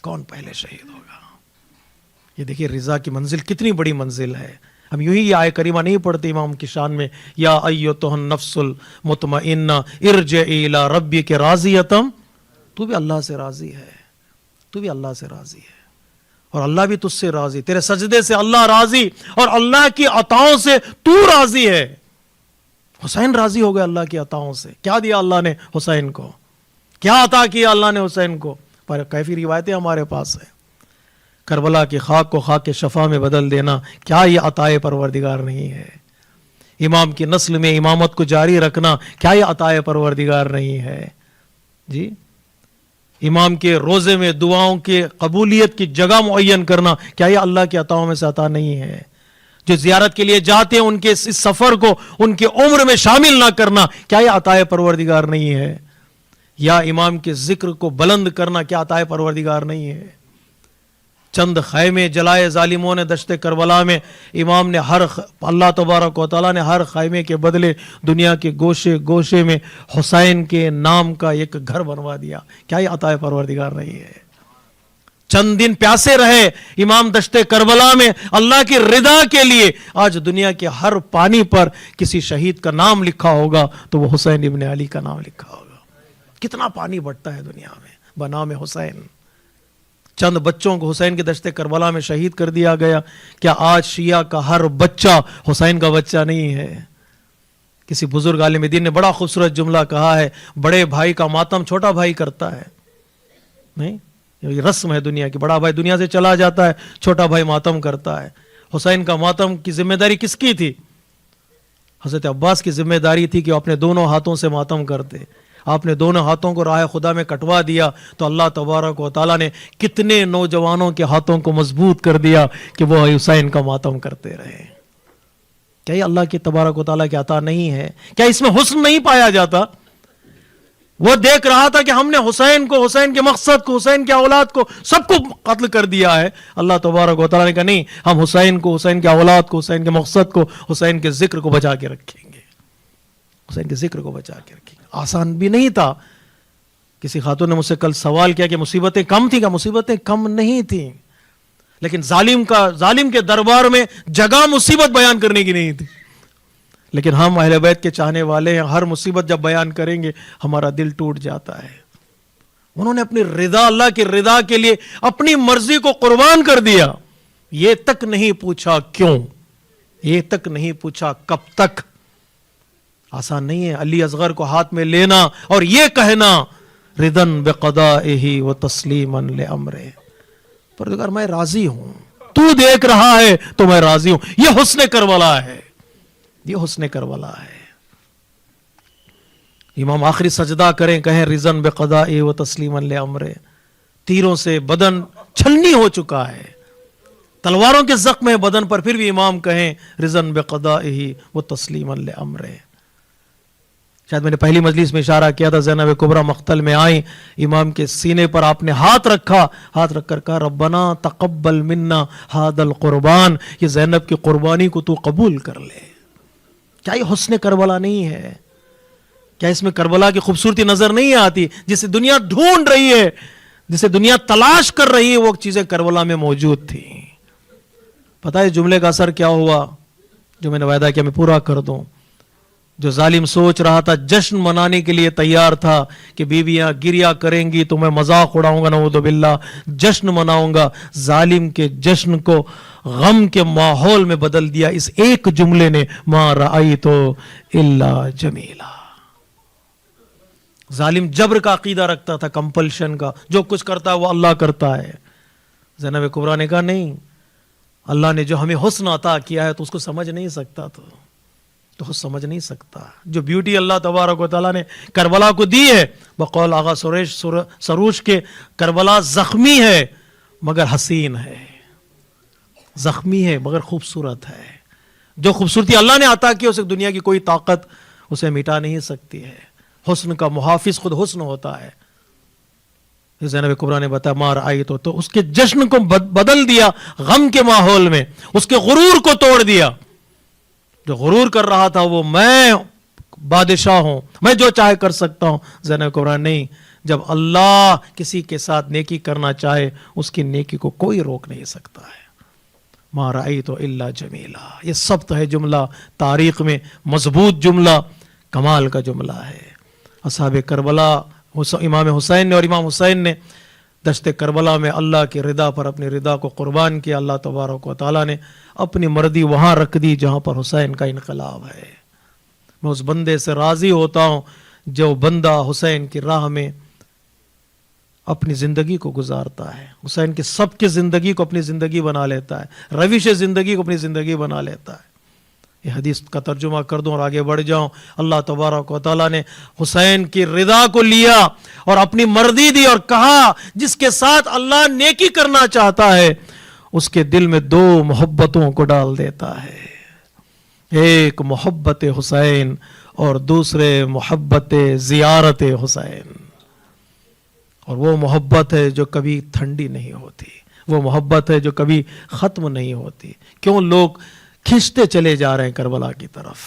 کون پہلے شہید ہوگا. یہ دیکھیے رضا کی منزل کتنی بڑی منزل ہے. ہم یوں ہی یہ آیہ کریمہ نہیں پڑھتے امام کی شان میں, یا ایتھا النفس المطمئنہ ارجعی الی ربک راضیۃ. تو بھی اللہ سے راضی ہے, تو بھی اللہ سے راضی ہے, اور اللہ بھی تجھ سے راضی. تیرے سجدے سے اللہ راضی, اور اللہ کی عطاؤں سے تو راضی ہے. حسین راضی ہو گئے اللہ کی عطاؤں سے. کیا دیا اللہ نے حسین کو, کیا عطا کیا اللہ نے حسین کو. پر کیفی روایتیں ہمارے پاس ہیں. کربلا کی خاک کو خاک کے شفا میں بدل دینا, کیا یہ عطائے پروردگار نہیں ہے. امام کی نسل میں امامت کو جاری رکھنا, کیا یہ عطائے پروردگار نہیں ہے. جی, امام کے روزے میں دعاؤں کے قبولیت کی جگہ معین کرنا, کیا یہ اللہ کے عطاؤں میں سے عطا نہیں ہے. جو زیارت کے لیے جاتے ہیں ان کے اس سفر کو ان کے عمر میں شامل نہ کرنا, کیا یہ عطائے پروردگار نہیں ہے. یا امام کے ذکر کو بلند کرنا, کیا عطائے پروردگار نہیں ہے. چند خیمے جلائے ظالموں نے دشت کربلا میں, امام نے اللہ تبارک و تعالیٰ نے ہر خیمے کے بدلے دنیا کے گوشے گوشے میں حسین کے نام کا ایک گھر بنوا دیا. کیا یہ عطائے پروردگار نہیں ہے. چند دن پیاسے رہے امام دشت کربلا میں اللہ کی رضا کے لیے. آج دنیا کے ہر پانی پر کسی شہید کا نام لکھا ہوگا تو وہ حسین ابن علی کا نام لکھا ہوگا. کتنا پانی بٹتا ہے دنیا میں بنام حسین. چند بچوں کو حسین کے دشت کربلا میں شہید کر دیا گیا. کیا آج شیعہ کا ہر بچہ حسین کا بچہ نہیں ہے. کسی بزرگ عالم دین نے بڑا خوبصورت جملہ کہا ہے، بڑے بھائی کا ماتم چھوٹا بھائی کرتا ہے. نہیں، یہ رسم ہے دنیا کی. بڑا بھائی دنیا سے چلا جاتا ہے، چھوٹا بھائی ماتم کرتا ہے. حسین کا ماتم کی ذمہ داری کس کی تھی؟ حضرت عباس کی ذمہ داری تھی کہ وہ اپنے دونوں ہاتھوں سے ماتم کرتے. آپ نے دونوں ہاتھوں کو راہ خدا میں کٹوا دیا تو اللہ تبارک و تعالیٰ نے کتنے نوجوانوں کے ہاتھوں کو مضبوط کر دیا کہ وہ حسین کا ماتم کرتے رہے. کیا یہ اللہ کی تبارک و تعالیٰ کی عطا نہیں ہے؟ کیا اس میں حسن نہیں پایا جاتا؟ وہ دیکھ رہا تھا کہ ہم نے حسین کو، حسین کے مقصد کو، حسین کے اولاد کو، سب کو قتل کر دیا ہے. اللہ تبارک و تعالیٰ نے کہا نہیں، ہم حسین کو، حسین کے اولاد کو، حسین کے مقصد کو، حسین کے ذکر کو بچا کے رکھیں گے. حسین کے ذکر کو بچا کے رکھیں گے. آسان بھی نہیں تھا. کسی خاتون نے مجھ سے کل سوال کیا کہ مصیبتیں کم تھیں؟ کہ مصیبتیں کم نہیں تھیں، لیکن ظالم کے دربار میں جگہ مصیبت بیان کرنے کی نہیں تھی. لیکن ہم اہل بیت کے چاہنے والے ہیں، ہر مصیبت جب بیان کریں گے ہمارا دل ٹوٹ جاتا ہے. انہوں نے اپنی رضا، اللہ کی رضا کے لیے اپنی مرضی کو قربان کر دیا. یہ تک نہیں پوچھا کیوں، یہ تک نہیں پوچھا کب تک. آسان نہیں ہے علی اصغر کو ہاتھ میں لینا اور یہ کہنا رضن بقضائہ و تسلیما لامرہ، پروردگار میں راضی ہوں، تو دیکھ رہا ہے تو میں راضی ہوں. یہ حسن کربلا ہے، یہ حسن کربلا ہے. امام آخری سجدہ کریں، کہیں رضن بقضائہ و تسلیما لامرہ. تیروں سے بدن چھلنی ہو چکا ہے، تلواروں کے زخم ہے بدن پر، پھر بھی امام کہیں رضن بقضائہ و تسلیما لامرہ. شاید میں نے پہلی مجلس میں اشارہ کیا تھا، زینب کبریٰ مقتل میں آئیں، امام کے سینے پر آپ نے ہاتھ رکھا، ہاتھ رکھ کر کہا ربنا تقبل منا ھذا القربان، یہ زینب کی قربانی کو تو قبول کر لے. کیا یہ حسن کربلا نہیں ہے؟ کیا اس میں کربلا کی خوبصورتی نظر نہیں آتی؟ جسے دنیا ڈھونڈ رہی ہے، جسے دنیا تلاش کر رہی ہے، وہ چیزیں کربلا میں موجود تھیں. پتہ ہے جملے کا اثر کیا ہوا جو میں نے وعدہ کیا میں پورا کر دوں؟ جو ظالم سوچ رہا تھا، جشن منانے کے لیے تیار تھا کہ بیویاں گریا کریں گی تو میں مذاق اڑاؤں گا، نعوذ باللہ، جشن مناؤں گا، ظالم کے جشن کو غم کے ماحول میں بدل دیا اس ایک جملے نے، ما رأیت الا جمیلا. ظالم جبر کا عقیدہ رکھتا تھا، کمپلشن کا، جو کچھ کرتا ہے وہ اللہ کرتا ہے. زینب کبریٰ نے کہا نہیں، اللہ نے جو ہمیں حسن عطا کیا ہے تو اس کو سمجھ نہیں سکتا، تو سمجھ نہیں سکتا. جو بیوٹی اللہ تبارک و تعالیٰ نے کربلا کو دی ہے، بقول آغا سروش کے، کربلا زخمی ہے مگر حسین ہے، زخمی ہے مگر خوبصورت ہے. جو خوبصورتی اللہ نے عطا کی اسے دنیا کی کوئی طاقت اسے مٹا نہیں سکتی ہے. حسن کا محافظ خود حسن ہوتا ہے. زینب کبریٰ نے بتایا ما رأیت، تو اس کے جشن کو بدل دیا غم کے ماحول میں، اس کے غرور کو توڑ دیا. جو غرور کر رہا تھا وہ میں بادشاہ ہوں، میں جو چاہے کر سکتا ہوں، زینب کبریٰ نہیں، جب اللہ کسی کے ساتھ نیکی کرنا چاہے اس کی نیکی کو کوئی روک نہیں سکتا ہے. ما رأیت الا جمیلا، یہ سبت ہے جملہ، تاریخ میں مضبوط جملہ، کمال کا جملہ ہے. اصحاب کربلا، امام حسین نے اور امام حسین نے دشت کربلا میں اللہ کی رضا پر اپنی رضا کو قربان کیا. اللہ تبارک و تعالیٰ نے اپنی مرضی وہاں رکھ دی جہاں پر حسین کا انقلاب ہے. میں اس بندے سے راضی ہوتا ہوں جو بندہ حسین کی راہ میں اپنی زندگی کو گزارتا ہے، حسین کے سب کی زندگی کو اپنی زندگی بنا لیتا ہے، روش زندگی کو اپنی زندگی بنا لیتا ہے. یہ حدیث کا ترجمہ کر دوں اور آگے بڑھ جاؤں. اللہ تبارک و تعالیٰ نے حسین کی رضا کو لیا اور اپنی مرضی دی اور کہا جس کے ساتھ اللہ نیکی کرنا چاہتا ہے اس کے دل میں دو محبتوں کو ڈال دیتا ہے، ایک محبت حسین اور دوسرے محبت زیارت حسین. اور وہ محبت ہے جو کبھی ٹھنڈی نہیں ہوتی، وہ محبت ہے جو کبھی ختم نہیں ہوتی. کیوں لوگ کھنچتے چلے جا رہے ہیں کربلا کی طرف؟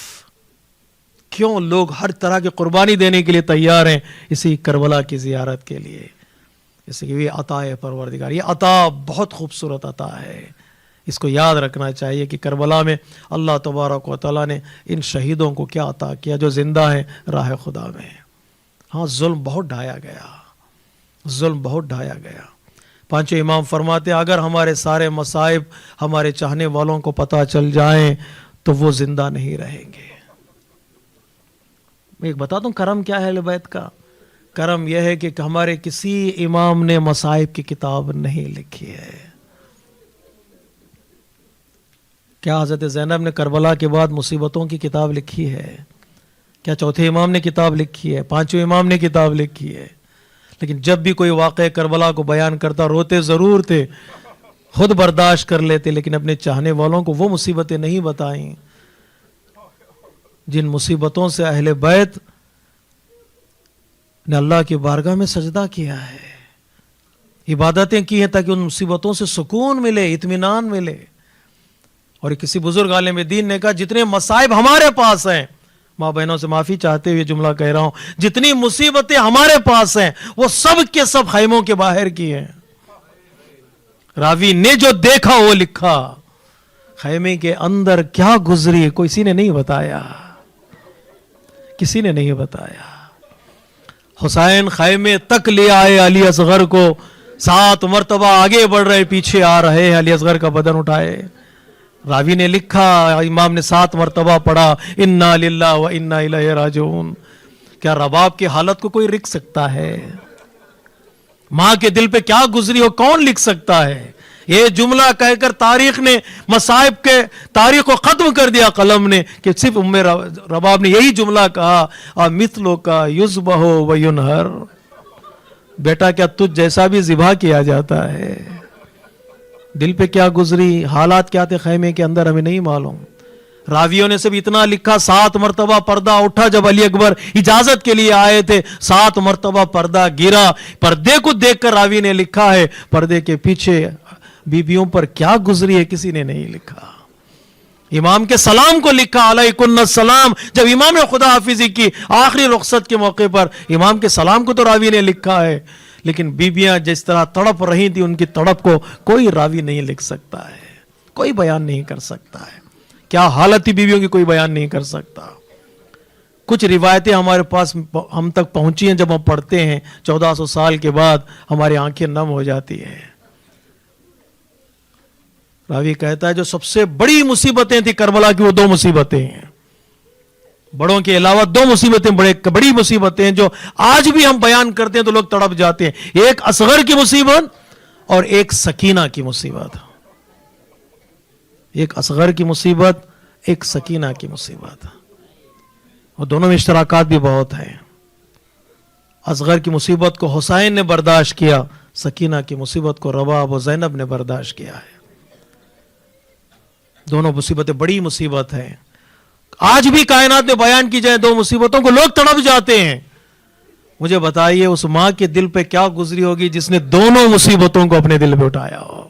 کیوں لوگ ہر طرح کی قربانی دینے کے لیے تیار ہیں اسی کربلا کی زیارت کے لیے؟ اس لیے یہ عطا ہے پروردگار، یہ عطا بہت خوبصورت عطا ہے. اس کو یاد رکھنا چاہیے کہ کربلا میں اللہ تبارک و تعالیٰ نے ان شہیدوں کو کیا عطا کیا جو زندہ ہیں راہ خدا میں. ہاں ظلم بہت ڈھایا گیا، ظلم بہت ڈھایا گیا. پانچوں امام فرماتے ہیں اگر ہمارے سارے مصائب ہمارے چاہنے والوں کو پتہ چل جائیں تو وہ زندہ نہیں رہیں گے. میں ایک بتا دوں کرم کیا ہے اہل بیت کا؟ کرم یہ ہے کہ ہمارے کسی امام نے مصائب کی کتاب نہیں لکھی ہے. کیا حضرت زینب نے کربلا کے بعد مصیبتوں کی کتاب لکھی ہے؟ کیا چوتھے امام نے کتاب لکھی ہے؟ پانچویں امام نے کتاب لکھی ہے؟ لیکن جب بھی کوئی واقعہ کربلا کو بیان کرتا روتے ضرور تھے, خود برداشت کر لیتے, لیکن اپنے چاہنے والوں کو وہ مصیبتیں نہیں بتائیں جن مصیبتوں سے اہل بیت نے اللہ کی بارگاہ میں سجدہ کیا ہے, عبادتیں کی ہیں تاکہ ان مصیبتوں سے سکون ملے, اطمینان ملے. اور کسی بزرگ عالم دین نے کہا جتنے مصائب ہمارے پاس ہیں, ماں بہنوں سے معافی چاہتے ہوئے جملہ کہہ رہا ہوں, جتنی مصیبتیں ہمارے پاس ہیں وہ سب کے سب خیموں کے باہر کی ہیں. راوی نے جو دیکھا وہ لکھا, خیمے کے اندر کیا گزری کسی نے نہیں بتایا, کسی نے نہیں بتایا. حسین خیمے تک لے آئے علی اصغر کو, 7 مرتبہ آگے بڑھ رہے, پیچھے آ رہے ہیں, علی اصغر کا بدن اٹھائے. راوی نے لکھا, امام نے 7 مرتبہ پڑھا انا للہ و انا الیہ راجعون. کیا رباب کی حالت کو کوئی لکھ سکتا ہے؟ ماں کے دل پہ کیا گزری ہو کون لکھ سکتا ہے؟ یہ جملہ کہہ کر تاریخ نے مصائب کے تاریخ کو ختم کر دیا قلم نے, کہ صرف ام رباب نے یہی جملہ کہا, مثلو کا یذبح و ینہر, بیٹا کیا تجھ جیسا بھی ذبح کیا جاتا ہے؟ دل پہ کیا گزری, حالات کیا تھے خیمے کے اندر ہمیں نہیں معلوم. راویوں نے صرف اتنا لکھا, 7 مرتبہ پردہ اٹھا جب علی اکبر اجازت کے لیے آئے تھے, 7 مرتبہ پردہ گرا. پردے کو دیکھ کر راوی نے لکھا ہے, پردے کے پیچھے بیویوں پر کیا گزری ہے کسی نے نہیں لکھا. امام کے سلام کو لکھا, علیکن السلام, جب امام خدا حافظی کی آخری رخصت کے موقع پر امام کے سلام کو تو راوی نے لکھا ہے, لیکن بیویاں جس طرح تڑپ رہی تھی ان کی تڑپ کو کوئی راوی نہیں لکھ سکتا ہے, کوئی بیان نہیں کر سکتا ہے. کیا حالت تھی بیویوں کی کوئی بیان نہیں کر سکتا. کچھ روایتیں ہمارے پاس ہم تک پہنچی ہیں, جب ہم پڑھتے ہیں 1400 سال کے بعد ہماری آنکھیں نم ہو جاتی ہیں. راوی کہتا ہے جو سب سے بڑی مصیبتیں تھی کربلا کی وہ 2 مصیبتیں ہیں, بڑوں کے علاوہ 2 مصیبتیں بڑی مصیبتیں ہیں جو آج بھی ہم بیان کرتے ہیں تو لوگ تڑپ جاتے ہیں. ایک اصغر کی مصیبت اور ایک سکینہ کی مصیبت. ایک اصغر کی مصیبت, ایک سکینہ کی مصیبت, اور دونوں میں اشتراکات بھی بہت ہیں. اصغر کی مصیبت کو حسین نے برداشت کیا, سکینہ کی مصیبت کو رباب و زینب نے برداشت کیا ہے. دونوں مصیبتیں بڑی مصیبت ہیں. آج بھی کائنات میں بیان کی جائے 2 مصیبتوں کو لوگ تڑپ جاتے ہیں. مجھے بتائیے اس ماں کے دل پہ کیا گزری ہوگی جس نے دونوں مصیبتوں کو اپنے دل پہ اٹھایا ہو.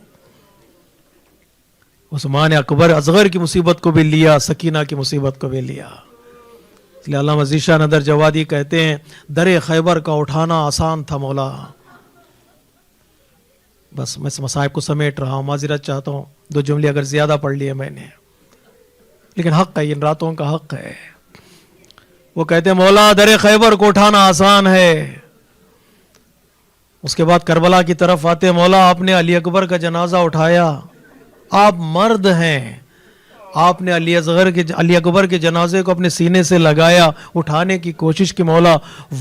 اس ماں نے اکبر اصغر کی مصیبت کو بھی لیا, سکینہ کی مصیبت کو بھی لیا. اس لیے علامہ ذیشان ندر جوادی کہتے ہیں در خیبر کا اٹھانا آسان تھا مولا. بس میں اس مصائب کو سمیٹ رہا ہوں, معذرت چاہتا ہوں 2 جملے اگر زیادہ پڑھ لیے میں نے, لیکن حق ہے, ان راتوں کا حق ہے. وہ کہتے ہیں مولا در خیبر کو اٹھانا آسان ہے. اس کے بعد کربلا کی طرف آتے, مولا آپ نے علی اکبر کا جنازہ اٹھایا, آپ مرد ہیں, آپ نے علی اکبر کے جنازے کو اپنے سینے سے لگایا, اٹھانے کی کوشش کی, مولا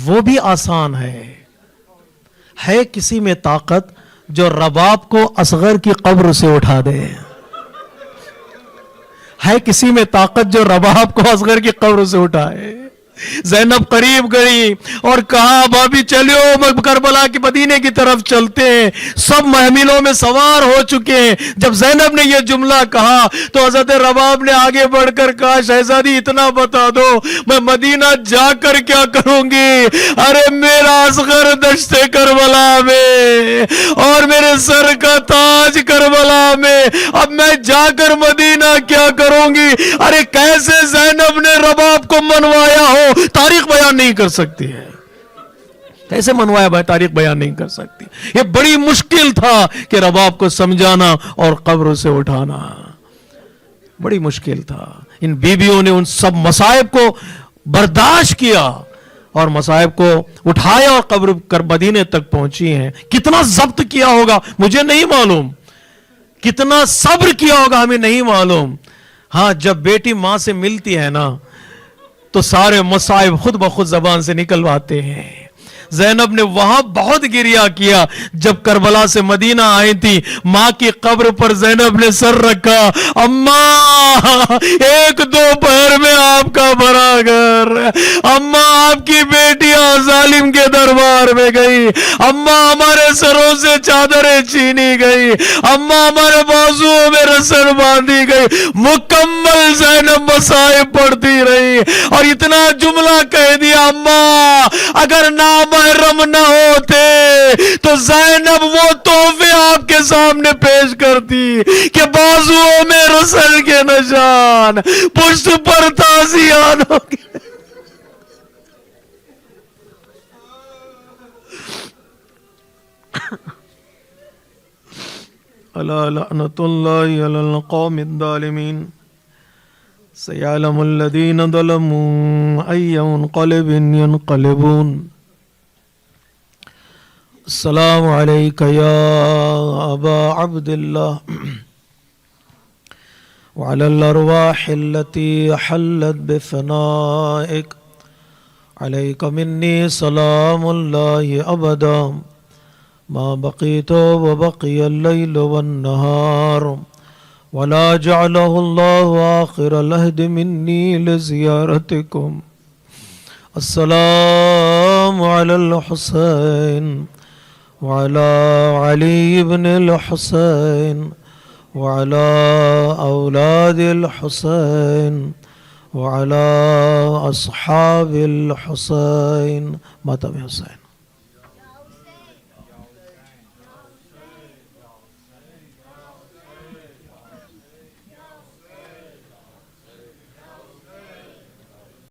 وہ بھی آسان ہے کسی میں طاقت جو رباب کو اصغر کی قبر سے اٹھا دے؟ ہے کسی میں طاقت جو رباب کو اصغر کی قبر سے اٹھائے؟ زینب قریب گئی اور کہا بھابی چلو کربلا کے مدینے کی طرف چلتے ہیں. سب محملوں میں سوار ہو چکے ہیں. جب زینب نے یہ جملہ کہا تو حضرت رباب نے آگے بڑھ کر کہا شہزادی اتنا بتا دو میں مدینہ جا کر کیا کروں گی؟ ارے میرا اصغر دشت کربلا میں اور میرے سر کا تاج کربلا میں, اب میں جا کر مدینہ کیا کروں گی؟ ارے کیسے زینب نے رباب کو منوایا ہو تاریخ بیان نہیں کر سکتی ہے. کیسے منوایا بھائی تاریخ بیان نہیں کر سکتی. یہ بڑی مشکل تھا کہ رباب کو سمجھانا اور قبر سے اٹھانا, بڑی مشکل تھا. ان بیویوں نے ان سب مصائب کو برداشت کیا اور مصائب کو اٹھایا اور قبر کر مدینے تک پہنچی ہیں. کتنا ضبط کیا ہوگا مجھے نہیں معلوم, کتنا صبر کیا ہوگا ہمیں نہیں معلوم. ہاں جب بیٹی ماں سے ملتی ہے نا تو سارے مصائب خود بخود زبان سے نکلواتے ہیں۔ زینب نے وہاں بہت گریہ کیا جب کربلا سے مدینہ آئی تھی، ماں کی قبر پر زینب نے سر رکھا، اماں ایک دو پہر میں آپ کا بھرا گھر، اماں آپ کی بیٹیاں ظالم کے دربار میں گئی، اماں ہمارے سروں سے چادریں چھینی گئی، اماں ہمارے بازوؤں میں رسن باندھی گئی، مکمل زینب مصائب پڑھتی رہی اور اتنا جملہ کہہ دیا، اماں اگر نامحرم نہ ہوتے تو زینب وہ تحفے آپ کے سامنے پیش کرتی کہ بازوؤں میں رسل کے نشان، پشت پر تازیانوں کے الا لعنت اللہ علی القوم الظالمین سیعلم الذین ظلموا ای منقلب ینقلبون۔ السلام علیک یا ابا عبد اللہ وعلی الارواح التي حلت بفنائک، علیک منی سلام اللہ ابدا ما بقیت وبقی اللیل والنہار، ولا جعله الله آخر العهد مني لزيارتكم۔ السلام على الحسين وعلى علي بن الحسين وعلى أولاد الحسين وعلى أصحاب الحسين ماتم حسين۔